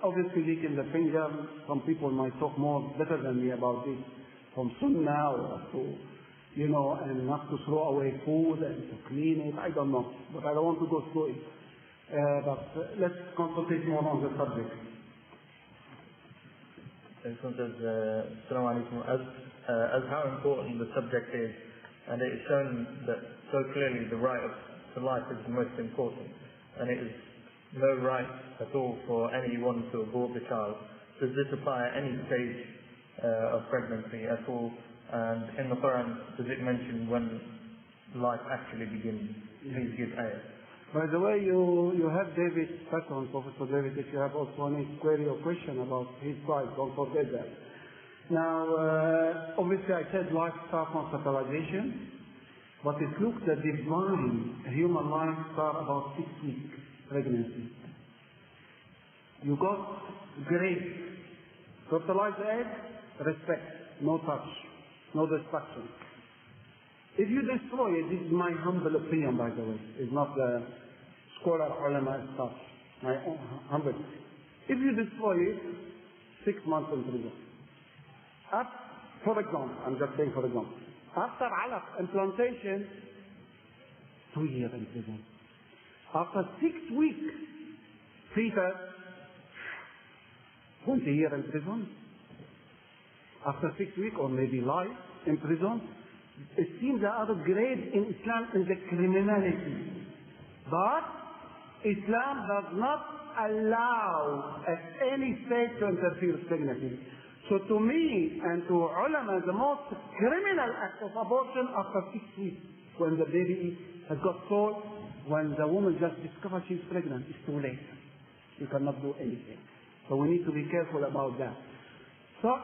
Obviously, licking the finger, some people might talk more better than me about this, from Sunnah or to, and not to throw away food and to clean it. I don't know, but I don't want to go through it. But let's concentrate more on the subject. This one says, Assalamu alaikum, as how important the subject is, and it is shown that so clearly the right to life is the most important, and it is no right at all for anyone to abort the child. Does this apply at any stage of pregnancy at all? And in the Quran, does it mention when life actually begins? Please give ayah. By the way, you have David Patton, Professor David, if you have also any query or question about his side, don't forget that. Now, obviously I said life starts on fertilization, But it looks the divine human life start about 6 weeks pregnancy. You got grace. Fertilize the egg, respect, no touch, no destruction. If you destroy it, this is my humble opinion, by the way. It's not the scholar ulama stuff. My own humble. If you destroy it, 6 months in prison. For example, I'm just saying for example. After alaq implantation, 2 years in prison. After 6 weeks, fetus, 20 years in prison. After 6 weeks, or maybe life in prison. It seems the other grade in Islam is the criminality. But Islam does not allow at any stage to interfere with pregnancy. So to me and to ulama, the most criminal act of abortion after 6 weeks, when the baby has got sold, when the woman just discovers she's pregnant, it's too late. You cannot do anything. So we need to be careful about that. So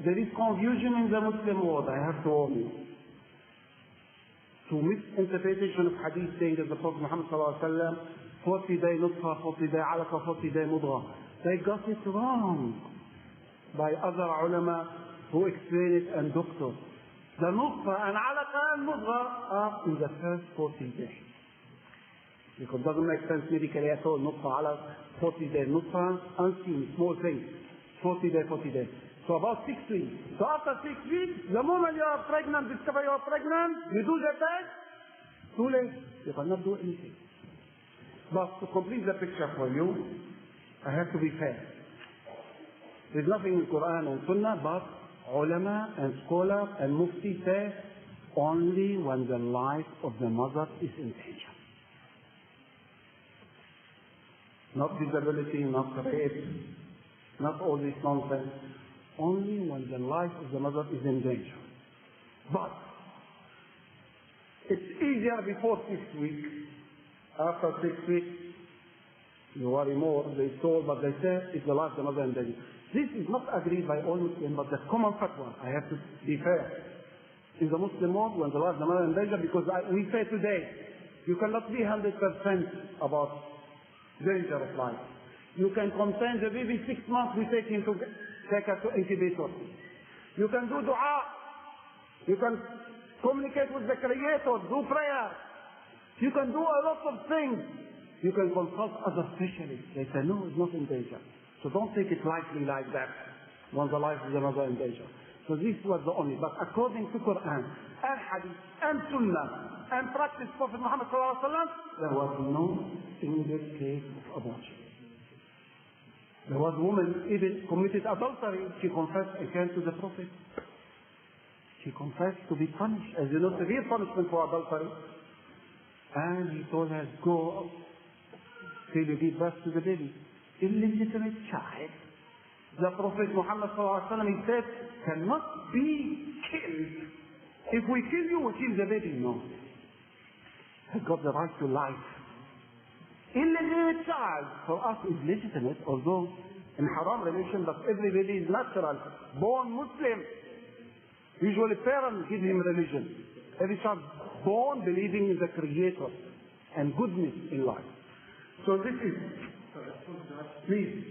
there is confusion in the Muslim world, I have to warn you. To misinterpretation of hadith saying that the Prophet Muhammad 40-day nutfa, 40-day alaqa, 40-day mudgha. They got it wrong by other ulama who explain it and doctors. The nutfa and alaqa and mudgha are in the first 40 days. Because it doesn't make sense medically at all. Nutfa, alaqa, 40-day nutfa, unseen, small things. 40 days. So about 6 weeks. So after 6 weeks, the moment you are pregnant, discover you are pregnant, you do the test, too late. You cannot do anything. But to complete the picture for you, I have to be fair. There's nothing in Quran and Sunnah, but ulama and scholars and mufti say only when the life of the mother is in danger. Not disability, not rape, not all this nonsense. Only when the life of the mother is in danger. But it's easier before 6 weeks. After 6 weeks, you worry more. They told, but they say it's the life of the mother in danger. This is not agreed by all Muslims, but the common fatwa. I have to be fair. In the Muslim world, when the life of the mother in danger, because we say today, you cannot be 100% about danger of life. You can contain the baby 6 months, we take him to take her to incubator. You can do dua. You can communicate with the Creator, do prayer. You can do a lot of things. You can consult other specialists. They say, no, it's not in danger. So don't take it lightly like that when the life of the mother in danger. So this was the only. But according to Quran and Hadith and Sunnah and practice Prophet Muhammad ﷺ, there was no single case of abortion. There was a woman even committed adultery. She confessed and came to the Prophet. She confessed to be punished. As you know, severe punishment for adultery. And he told her, go till you give birth to the baby. Illegitimate child. The Prophet Muhammad ﷺ, he said, cannot be killed. If we kill you, we kill the baby. No. Has got the right to life. Illegitimate child for us is legitimate, although in haram relation, but every baby is natural, born Muslim. Usually parents give him religion. Every child born believing in the Creator and goodness in life. So this is, please.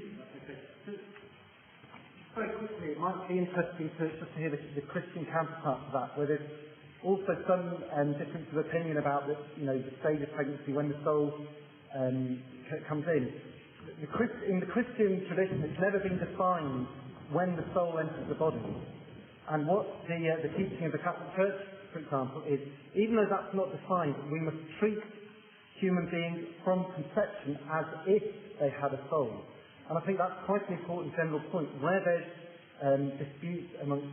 Very quickly, it might be interesting to hear the Christian counterpart to that, where there's also some difference of opinion about the stage of pregnancy when the soul comes in. In the Christian tradition, it's never been defined when the soul enters the body. And what the teaching of the Catholic Church, for example, is, even though that's not defined, we must treat human beings from conception as if they had a soul. And I think that's quite an important general point. Where there's disputes amongst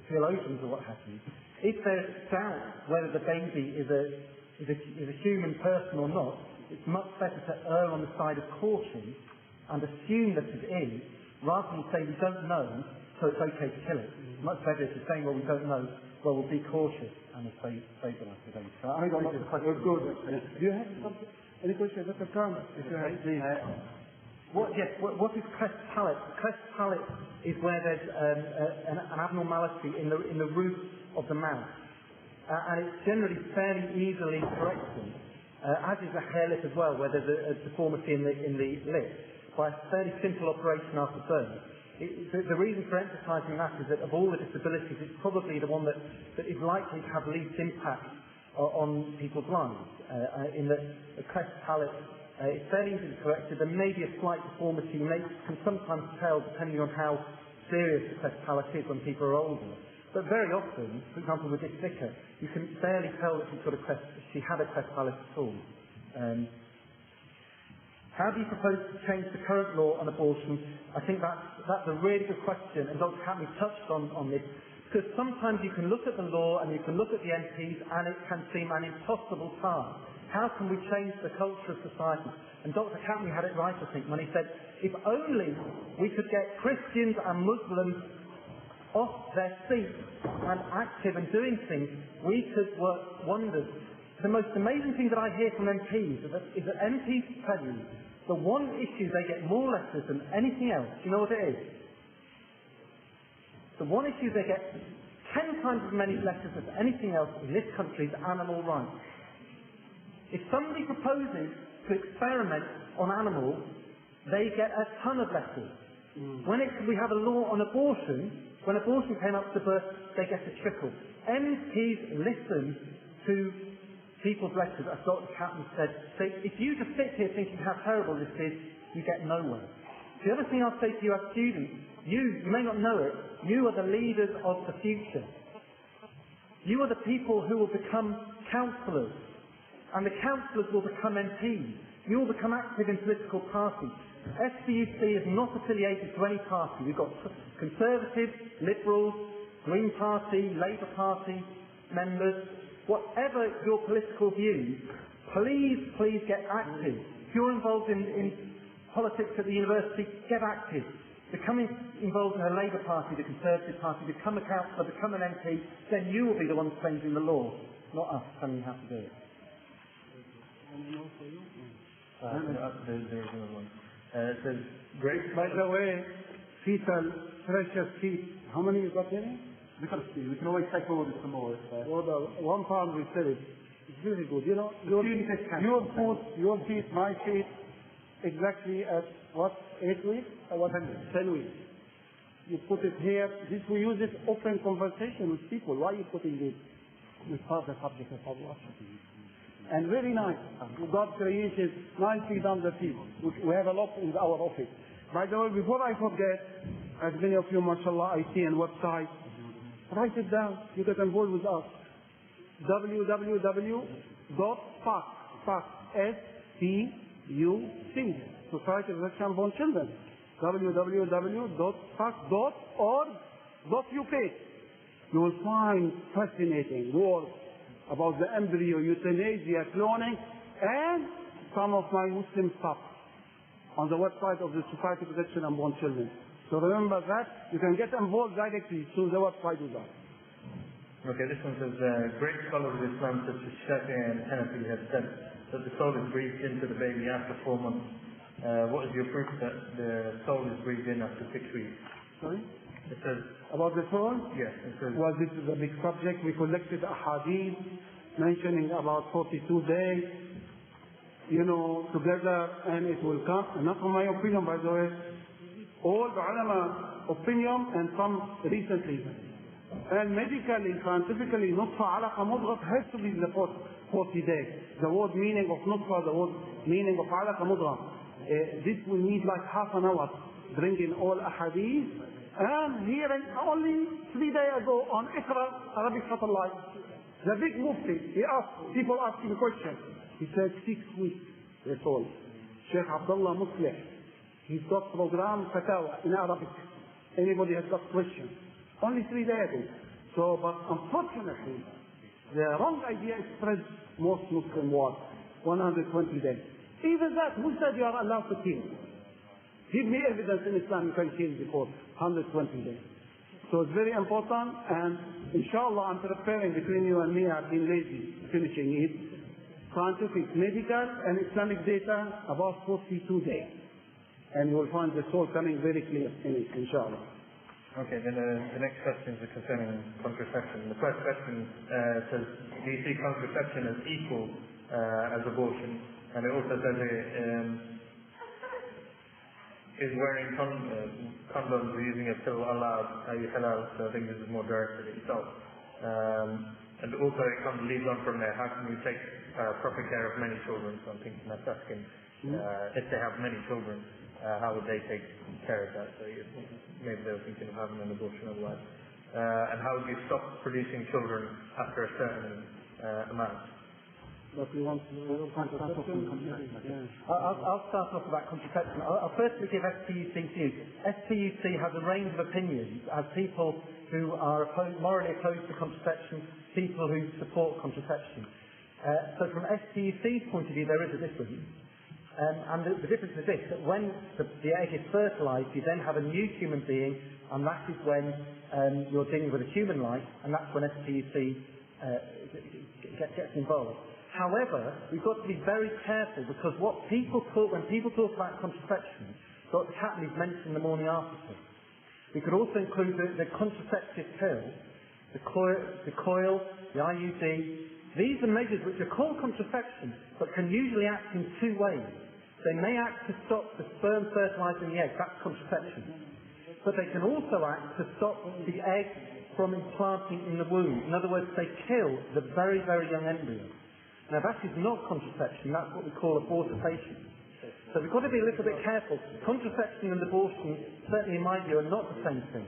theologians or what have you, if there's doubt whether the baby is a human person or not, it's much better to err on the side of caution and assume that it is, rather than say we don't know, so it's okay to kill it. It's much better to say, well, we don't know, well, we'll be cautious and stabilize the baby. So I think that's the question. Good. Do you have something? Any questions? That's a comment. If you have, please. What is cleft palate? The cleft palate is where there's an abnormality in the roof of the mouth. and it's generally fairly easily corrected, as is a hair lip as well, where there's a deformity in the lip, by a fairly simple operation after birth. The reason for emphasising that is that of all the disabilities, it's probably the one that is likely to have least impact on people's lives, in that the cleft palate is fairly easily corrected. There may be a slight deformity, you can sometimes tell depending on how serious the cleft palate is when people are older. But very often, for example with this vicar, you can barely tell that she had a cleft palate at all. How do you propose to change the current law on abortion? I think that's a really good question, and Dr. Hackney touched on this, because sometimes you can look at the law and you can look at the MPs and it can seem an impossible task. How can we change the culture of society? And Dr. Hackney had it right, I think, when he said, if only we could get Christians and Muslims off their seats and active and doing things, we could work wonders. The most amazing thing that I hear from MPs is that MPs tell you the one issue they get more letters than anything else. Do you know what it is? The one issue they get 10 times as many letters as anything else in this country is animal rights. If somebody proposes to experiment on animals, they get a ton of letters. When we have a law on abortion, when abortion came up to birth, they get a trickle. MPs listen to people's letters, as Dr. Chapman said. So if you just sit here thinking how terrible this is, you get nowhere. The other thing I'll say to you as students, you may not know it, you are the leaders of the future. You are the people who will become councillors, and the councillors will become MPs. You will become active in political parties. SBUC is not affiliated to any party. We've got Conservatives, Liberals, Green Party, Labour Party members. Whatever your political views, please get active. If you're involved in politics at the university, get active. Become involved in the Labour Party, the Conservative Party, become a councillor, become an MP, then you will be the ones changing the law, not us telling you how to do it. It says, great. By the way, fetal, precious feet, how many you got there? We can always take all this some more. Well, the 1 pound we sell it. It's really good. You know, your food, your feet, my feet, exactly at what, 8 weeks? Or what, 10 weeks. You put it here. This we use it open conversation with people. Why are you putting this? We start the subject of Allah. And very nice. God created 9 feet under feet. We have a lot in our office. By the way, before I forget, as many of you, mashallah, I see on website, write it down. You get involved with us. www.SPUC, S-P-U-C, Society of Protection Born Children. www.SPUC.org.uk. You will find fascinating work about the embryo, euthanasia, cloning, and some of my Muslim stuff on the website of the Society of Protection and Born Children. So remember that. You can get involved directly through the website with us. Okay, this one says, great scholars of Islam such as Shafi and Hanafi have said that the soul is breathed into the baby after 4 months. What is your proof that the soul is breathed in after 6 weeks? Sorry? It says, about the soul? yes, it says, Well, this is a big subject. We collected a hadith mentioning about 42 days, together, and it will come. And not from my opinion, by the way. All the ulama opinion and some recently. And medically, scientifically, nutfa, alaqa, mudghah has to be the 40 days. The word meaning of nutfa, the word meaning of alaqa, mudghah. This will need like half an hour, bringing all ahadith. And hearing only 3 days ago on Iqra, Arabic Satellite, the big mufti, he asked, people asking questions. He said 6 weeks, they told. Sheikh Abdullah Muslih, he's got program Fatawa in Arabic. Anybody has got questions. Only 3 days ago. So, but unfortunately, the wrong idea is spread most Muslim world. 120 days. Even that, who said you are allowed to kill? Give me evidence in Islam you can kill before 120 days. So it's very important, and inshallah I'm preparing between you and me, I've been lazy finishing it. Scientific, medical, and Islamic data about 42 days. And you will find the soul coming very clear in it, inshallah. Okay, then the next question is concerning contraception. The first question says, do you see contraception as equal as abortion? And it also says is wearing condoms or using a pill allowed? Are you halal? So I think this is more directed at yourself. And also it kind of leads on from there. How can we take proper care of many children? So I'm thinking that's asking if they have many children, how would they take care of that? So maybe they were thinking of having an abortion otherwise. And how would you stop producing children after a certain amount? But we want to start off on contraception. I'll start off about contraception. I'll firstly give SPUC views. SPUC has a range of opinions as people who are morally opposed to contraception, people who support contraception. So from SPUC's point of view, there is a difference. And the difference is this, that when the egg is fertilised, you then have a new human being, and that is when you're dealing with a human life, and that's when SPUC gets involved. However, we've got to be very careful, because when people talk about contraception, Dr. Catley's mentioned the morning after pill. We could also include the contraceptive pill, the coil, the IUD. These are measures which are called contraception, but can usually act in two ways. They may act to stop the sperm fertilising the egg, that's contraception. But they can also act to stop the egg from implanting in the womb. In other words, they kill the very, very young embryo. Now that is not contraception, that's what we call abortifacient. So we've got to be a little bit careful. Contraception and abortion, certainly in my view, are not the same thing.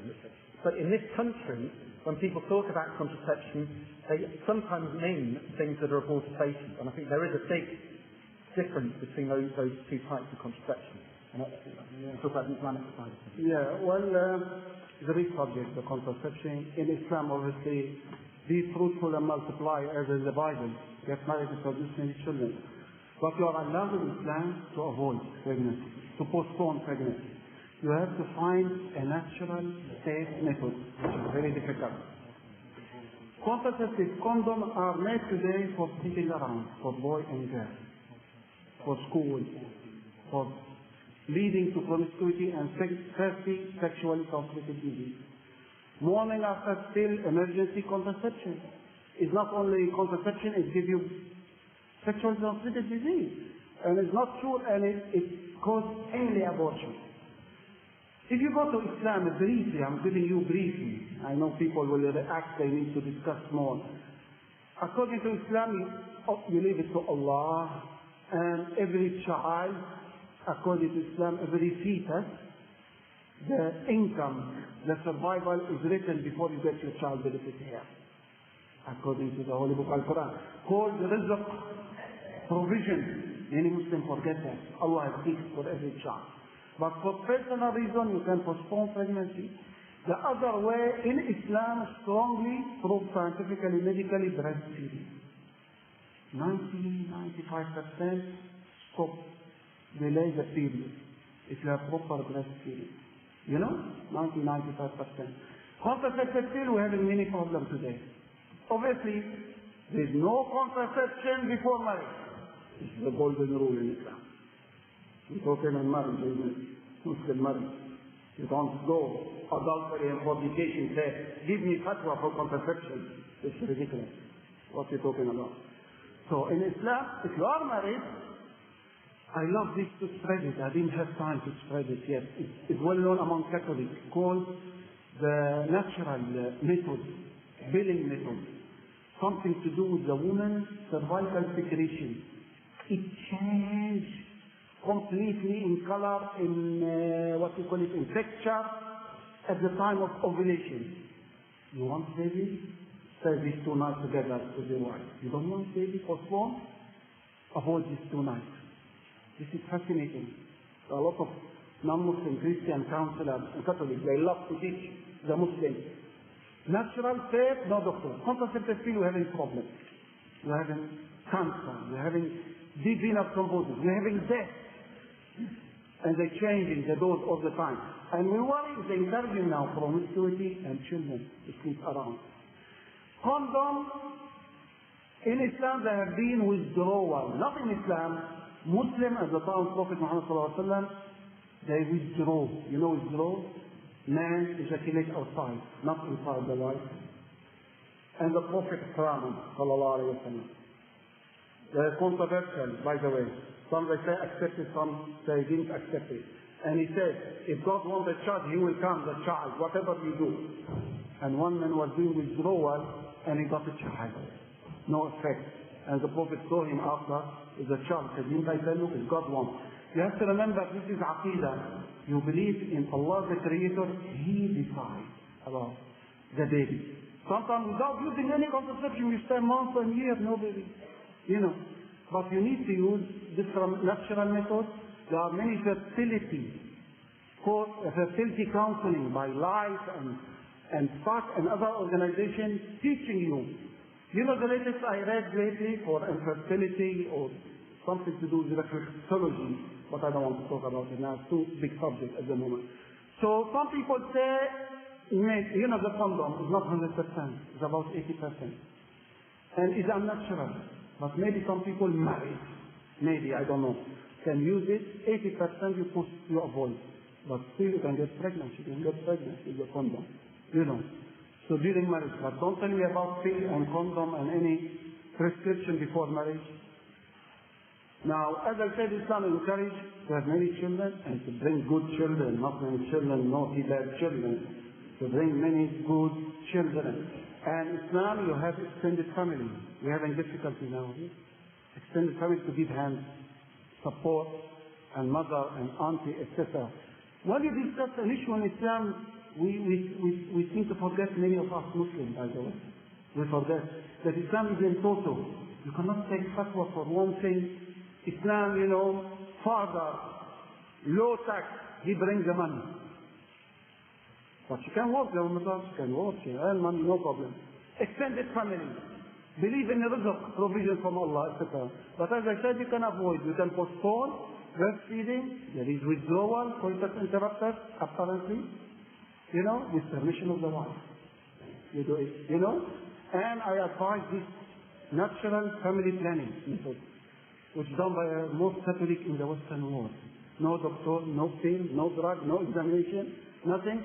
But in this country, when people talk about contraception, they sometimes mean things that are abortifacient. And I think there is a big difference between those two types of contraception. And talk about the Islamic Sites. Yeah, well, the big subject, the contraception. In Islam, obviously, be fruitful and multiply, as in the Bible. Get married to produce many children. But you are allowed in Islam to avoid pregnancy, to postpone pregnancy. You have to find a natural, safe method, which is very difficult. Contraceptive condoms are made today for sitting around, for boy and girl, for school, for leading to promiscuity and sexually transmitted disease. Morning after pill, emergency contraception. It's not only contraception, it gives you sexually transmitted disease. And it's not sure, and it causes early abortion. If you go to Islam briefly, I'm giving you briefly, I know people will react, they need to discuss more. According to Islam, you leave it to Allah, and every child, according to Islam, every fetus, the income, the survival is written before you get your child benefit here. According to the Holy Book Al-Quran, called rizq, provision. Many Muslims forget that. Allah has fixed for every child. But for personal reason, you can postpone pregnancy. The other way, in Islam, strongly proved scientifically, medically, breastfeeding. 90-95% stop, delay the period if you have proper breastfeeding. You know, 90-95%. Contraceptive pill, we're having many problems today. Obviously, there is no contraception before marriage. This is the golden rule in Islam. You're talking about marriage, Muslim marriage. You don't go adultery and fornication, say, give me fatwa for contraception. It's ridiculous. What are you talking about? So in Islam, if you are married, I love this to spread it. I didn't have time to spread it yet. It's well known among Catholics, called the natural method, billing method. Something to do with the woman's cervical secretion. It changed completely in color, in what you call it, in texture, at the time of ovulation. You want baby? Stay these 2 nights together with your wife. You don't want baby? Postpone? Avoid these 2 nights. This is fascinating. A lot of non-Muslim Christian counselors and Catholics, they love to teach the Muslims. Natural, safe, no doctor. Contraceptive pill, we're having problems. We're having cancer. We're having deep venous thrombosis. We're having death. And they're changing the dose all the time. And we worry, they're encouraging now promiscuity and children to sleep around. Condom, in Islam there have been withdrawal. Not in Islam. Muslim, at the time of Prophet Muhammad ﷺ, they withdraw. You know withdraw? Man ejaculate outside, not inside the wife. And the Prophet Muhammad sallallahu alayhi wa sallam. They're controversial, by the way. Some they say accept it, some say didn't accept it. And he said, if God wants a child, he will come the child, whatever you do. And one man was doing withdrawal, and he got a child. No effect. And the Prophet saw him after, the child said, didn't I tell you, if God wants. You have to remember, this is Aqidah. You believe in Allah the Creator, He decides about the baby. Sometimes without using any contraception, you spend months and years, no baby. You know. But you need to use different natural methods. There are many fertility counseling by Life and SPAC and other organizations teaching you. You know the latest I read lately for infertility or something to do with reflexology, but I don't want to talk about it now. It's too big subject at the moment. So some people say, you know, the condom is not 100%, it's about 80%. And it's unnatural. But maybe some people marry, maybe, I don't know, can use it. 80% you avoid. But still you can get pregnant. You can get pregnant with the condom. You know. So during marriage. But don't tell me about pill and condom and any prescription before marriage. Now, as I said, Islam encourages to have many children and to bring good children, not many children, naughty, bad children. To bring many good children. And Islam, you have extended family. We're having difficulty now. Extended family to give hand, support, and mother and auntie, etc. When you discuss an issue in Islam, we seem to forget, many of us Muslims, by the way. We forget that Islam is in total. You cannot take fatwa for one thing. Islam, you know, father, low tax, he brings the money. But you can work, you can work, you earn money, no problem. Extended family. Believe in the rizq, provision from Allah, etc. But as I said, you can avoid. You can postpone breastfeeding. There is withdrawal, coitus interruptus, apparently. You know, with permission of the wife. You do it, you know. And I advise this natural family planning method, which is done by most Catholic in the Western world. No doctor, no pill, no drug, no examination, nothing.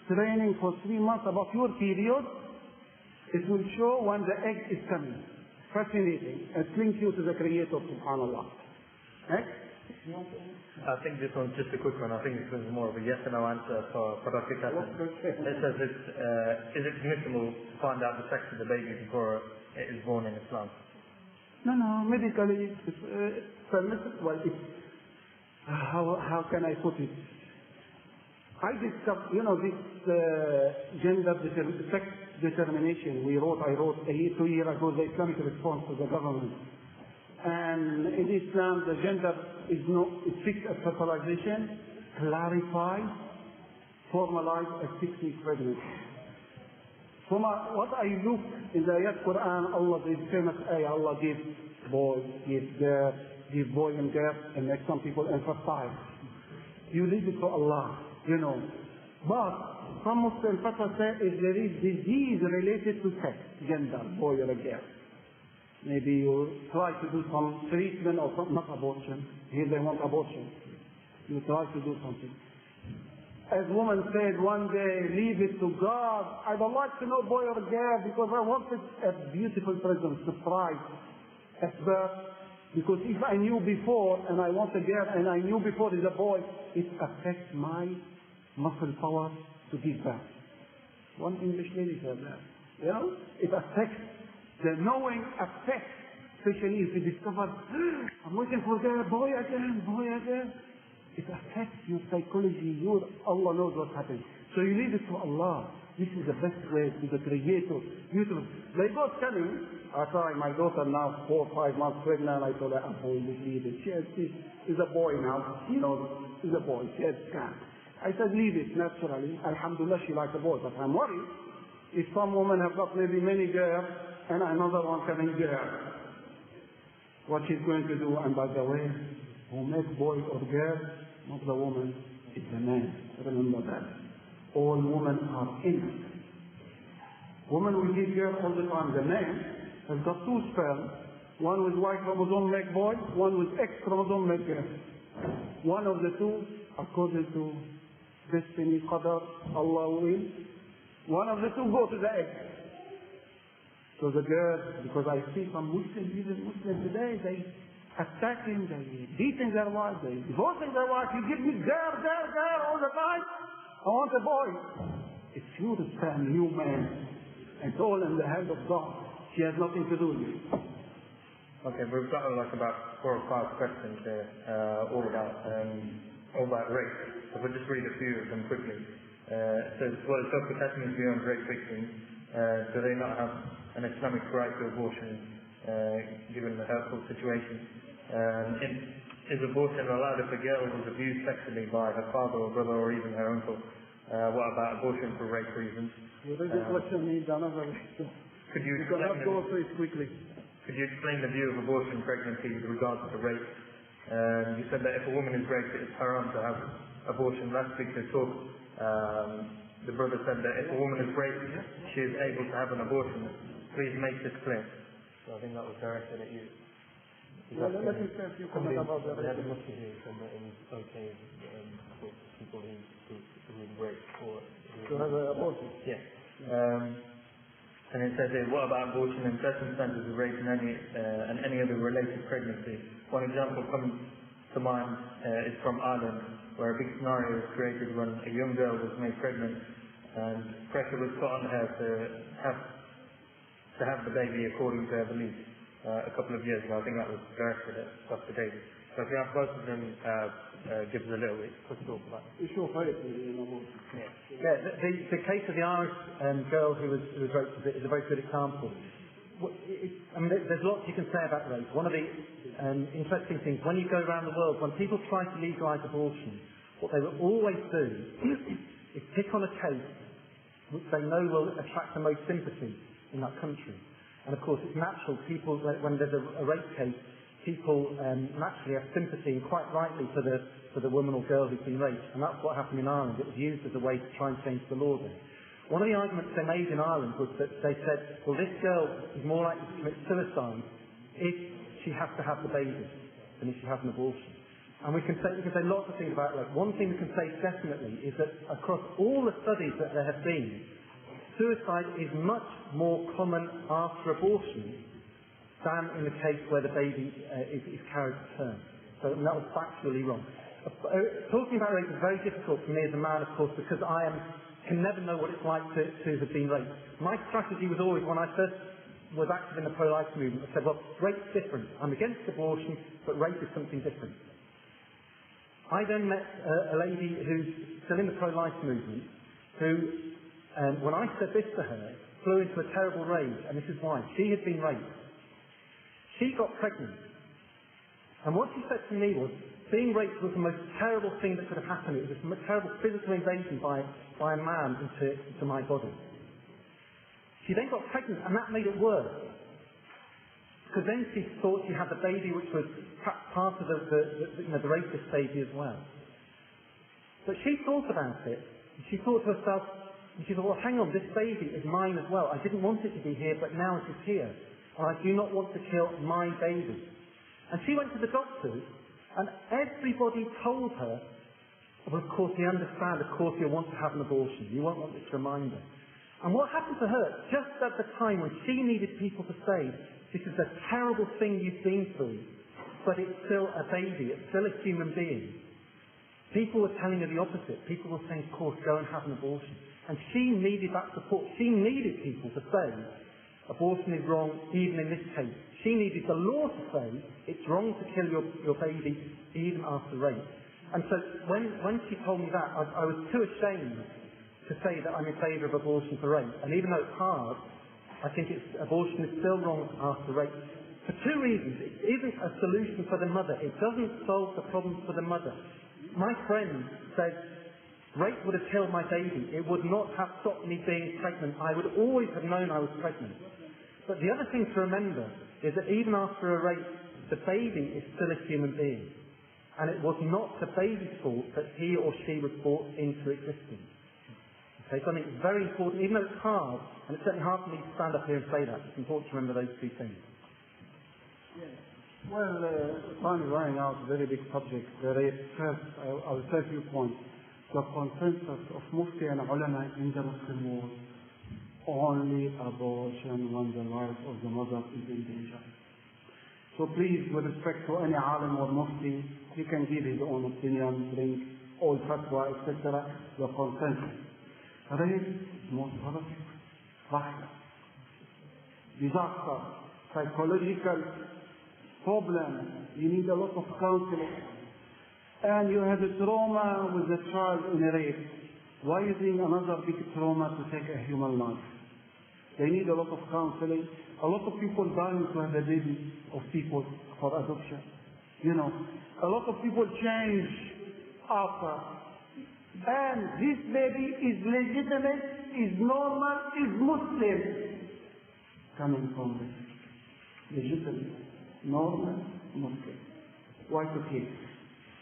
Training for 3 months about your period. It will show when the egg is coming. Fascinating. And link you to the Creator, subhanAllah. Eh? I think this one's just a quick one. I think this is more of a yes or no answer for Dr. Kaplan. It says, is it permissible to find out the sex of the baby before it is born in Islam? No, medically it's permissible. Well, how can I put it? I discussed, you know, this gender sex determination. I wrote 2 years ago the Islamic response to the government. And in Islam, the gender is fixed as fertilization, clarified, formalized as 6-week pregnancy. From what I look in the Ayat Quran, Allah, the famous ayah, Allah gives boy, gives girl, gives boy and girl, and make some people infertile. You leave it to Allah. You know, but some Muslim fatwa say if there is disease related to sex, gender, boy or a girl, maybe you try to do some treatment or some, not abortion. Here they want abortion. You try to do something. As woman said one day, leave it to God. I don't like to know boy or girl because I wanted a beautiful present, surprise at birth. Because if I knew before and I want a girl and I knew before it's a boy, it affects my muscle power to give birth. One English lady said that. You know, it affects, the knowing affects, especially if you discover, I'm waiting for the boy again. It affects your psychology, Allah knows what's happening. So you leave it to Allah. This is the best way to the Creator. Beautiful. They got telling, I saw my daughter now 4 or 5 months pregnant, I told her, I'm going to leave it. She's a boy now. She knows, she's a boy. She has scan. I said, leave it naturally. Alhamdulillah, she likes a boy. But I'm worried if some women have got maybe many girls and another one coming girl. What she's going to do, and by the way, who makes boy or girl, not the woman, it's the man. Remember that. All women are innocent. Women will give girl all the time. The man has got 2 sperm. One with Y chromosome make boy, one with X chromosome make girl. One of the two, according to destiny, qadar, Allah will, one of the two go to the egg. So the girl, because I see some Muslims, even Muslims today, they attacking, they beating their wives, they divorcing their wives. You give me girl all the time. I want a boy. It's you to stand, you man. It's all in the hand of God. She has nothing to do with it. Okay, we've got like about 4 or 5 questions there, all about rape. So we'll just read a few of them quickly. It says, what is Dr. Kashmir's view on rape victims? Do they not have an Islamic right to abortion, given the hurtful situation? Is abortion allowed if a girl was abused sexually by her father or brother or even her uncle? What about abortion for rape reasons? Well, this question needs another Could you cannot go through it quickly. Could you explain the view of abortion pregnancy with regards to rape? You said that if a woman is raped, it's haram to have abortion. Last week they talked, the brother said that if a woman is raped, she is able to have an abortion. Please make this clear. So I think that was directed at you. Well, let me say a few comments about that. We had a Muslim here saying that it was okay for people who rape or to have an abortion. Yeah. And it says here, what about abortion in circumstances of rape and any other related pregnancy? One example comes to mind is from Ireland, where a big scenario was created when a young girl was made pregnant and pressure was put on her to have the baby according to her beliefs a couple of years ago. I think that was directed at Dr. David. So if you have both of them, give us a little bit quick talk about it. It's your faith, in abortion. Yeah, the case of the Irish girl who was raped is a very good example. There's lots you can say about rape. One of the interesting things, when you go around the world, when people try to legalise abortion, what they will always do is pick on a case which they know will attract the most sympathy in that country. And of course it's natural, people, when there's a rape case, people naturally have sympathy, and quite rightly, for the woman or girl who's been raped. And that's what happened in Ireland. It was used as a way to try and change the law there. One of the arguments they made in Ireland was that they said, well, this girl is more likely to commit suicide if she has to have the baby than if she has an abortion. And we can say lots of things about rape. One thing we can say definitely is that across all the studies that there have been, suicide is much more common after abortion than in the case where the baby is carried to term. So that was factually wrong. Talking about rape is very difficult for me as a man, of course, because I can never know what it's like to have been raped. My strategy was always, when I first was active in the pro-life movement, I said, well, rape's different. I'm against abortion, but rape is something different. I then met a lady who's still in the pro-life movement, who, when I said this to her, flew into a terrible rage, and this is why. She had been raped. She got pregnant. And what she said to me was, being raped was the most terrible thing that could have happened. It was a terrible physical invasion by a man into my body. She then got pregnant, and that made it worse. Because then she thought she had the baby, which was part of the rapist baby as well. But she thought about it, and she thought to herself, well, hang on, this baby is mine as well. I didn't want it to be here, but now it is here. And I do not want to kill my baby. And she went to the doctors, and everybody told her, well, of course, we understand, of course, you want to have an abortion. You won't want this reminder. And what happened to her, just at the time when she needed people to say, this is a terrible thing you've been through, but it's still a baby, it's still a human being. People were telling her the opposite. People were saying, of course, go and have an abortion. And she needed that support. She needed people to say, abortion is wrong, even in this case. She needed the law to say, it's wrong to kill your baby, even after rape. And so when she told me that, I was too ashamed to say that I'm in favour of abortion for rape. And even though it's hard, I think abortion is still wrong after rape. For two reasons. It isn't a solution for the mother. It doesn't solve the problem for the mother. My friend said, rape would have killed my baby. It would not have stopped me being pregnant. I would always have known I was pregnant. But the other thing to remember is that even after a rape, the baby is still a human being. And it was not the baby's fault that he or she was brought into existence. Okay, so I think it's very important, even though it's hard, and it's certainly hard for me to stand up here and say that, it's important to remember those two things. Yeah. Well, time is running out, very big subject. First, I will say a few points. the consensus of Mufti and ulama in the Muslim world, only abortion when the life of the mother is in danger. So please, with respect to any alim or mufti, he can give his own opinion, bring all fatwa, etc. The consensus. Rape is most horrific, violence, disaster, psychological problem. You need a lot of counseling. And you have a trauma with the child in a rape. Why is it another big trauma to take a human life? They need a lot of counseling. A lot of people dying to have a baby of people for adoption. You know, a lot of people change after. And this baby is legitimate, is normal, is Muslim. Coming from this. Legitimate, normal, Muslim. Why to kill?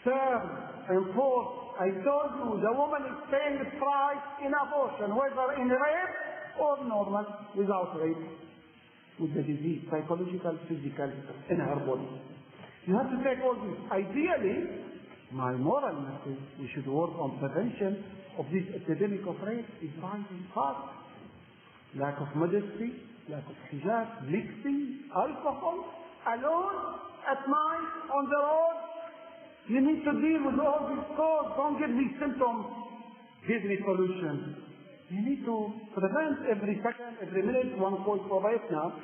Third and fourth, I told you the woman is paying the price in abortion, whether in rape or normal, without rape, with the disease, psychological, physical, in her body. You have to take all this. Ideally, my moral message, we should work on prevention of this epidemic of rape is rising fast. Lack of modesty, lack of hijab, mixing, alcohol, alone, at night, on the road. You need to deal with all these causes. Don't give me symptoms. Give me solutions. You need to prevent every second, every minute, one call for rape now.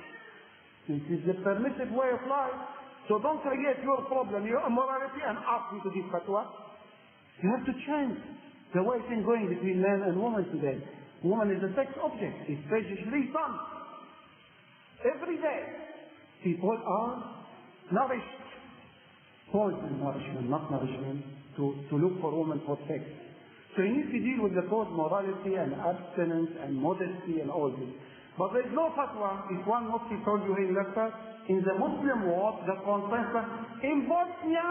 This is the permissive way of life. So don't create your problem, your immorality, and ask me to give fatwa. You have to change the way things going between man and woman today. Woman is a sex object, especially sons. Every day, people are nourished. Poison nourishment, not nourishment, to look for women for sex. So you need to deal with the cause morality and abstinence and modesty and all this. But there is no fatwa. If one mufti told you in lecture, in the Muslim world, the consensus, in Bosnia,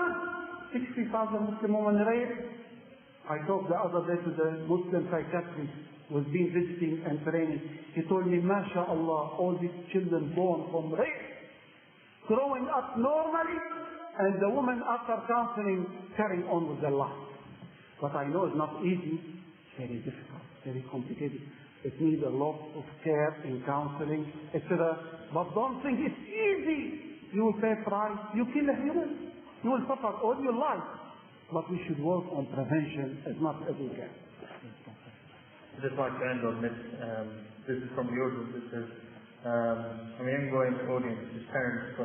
60,000 Muslim women raped. I talked the other day to the Muslim psychiatrist who was being visiting and training. He told me, MashaAllah, all these children born from rape, growing up normally, and the woman after counseling carrying on with their life. But I know it's not easy, very difficult, very complicated. It needs a lot of care in counseling, etc. But don't think it's easy. You will pay price. You kill a human. You will suffer all your life. But we should work on prevention as much as we can. I'd just like to end on this. This is from the audience. It says, from the ongoing audience, his parents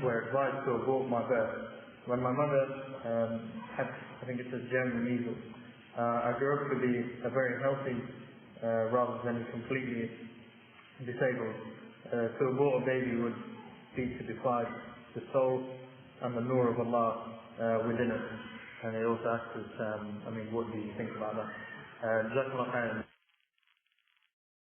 were advised to abort my birth. When my mother had, I think it says germ measles, I grew up to be a very healthy rather than completely disabled. To abort a baby would be to defy the soul and the nur of Allah within it. And they also asked us, what do you think about that? Jazakallah khairan.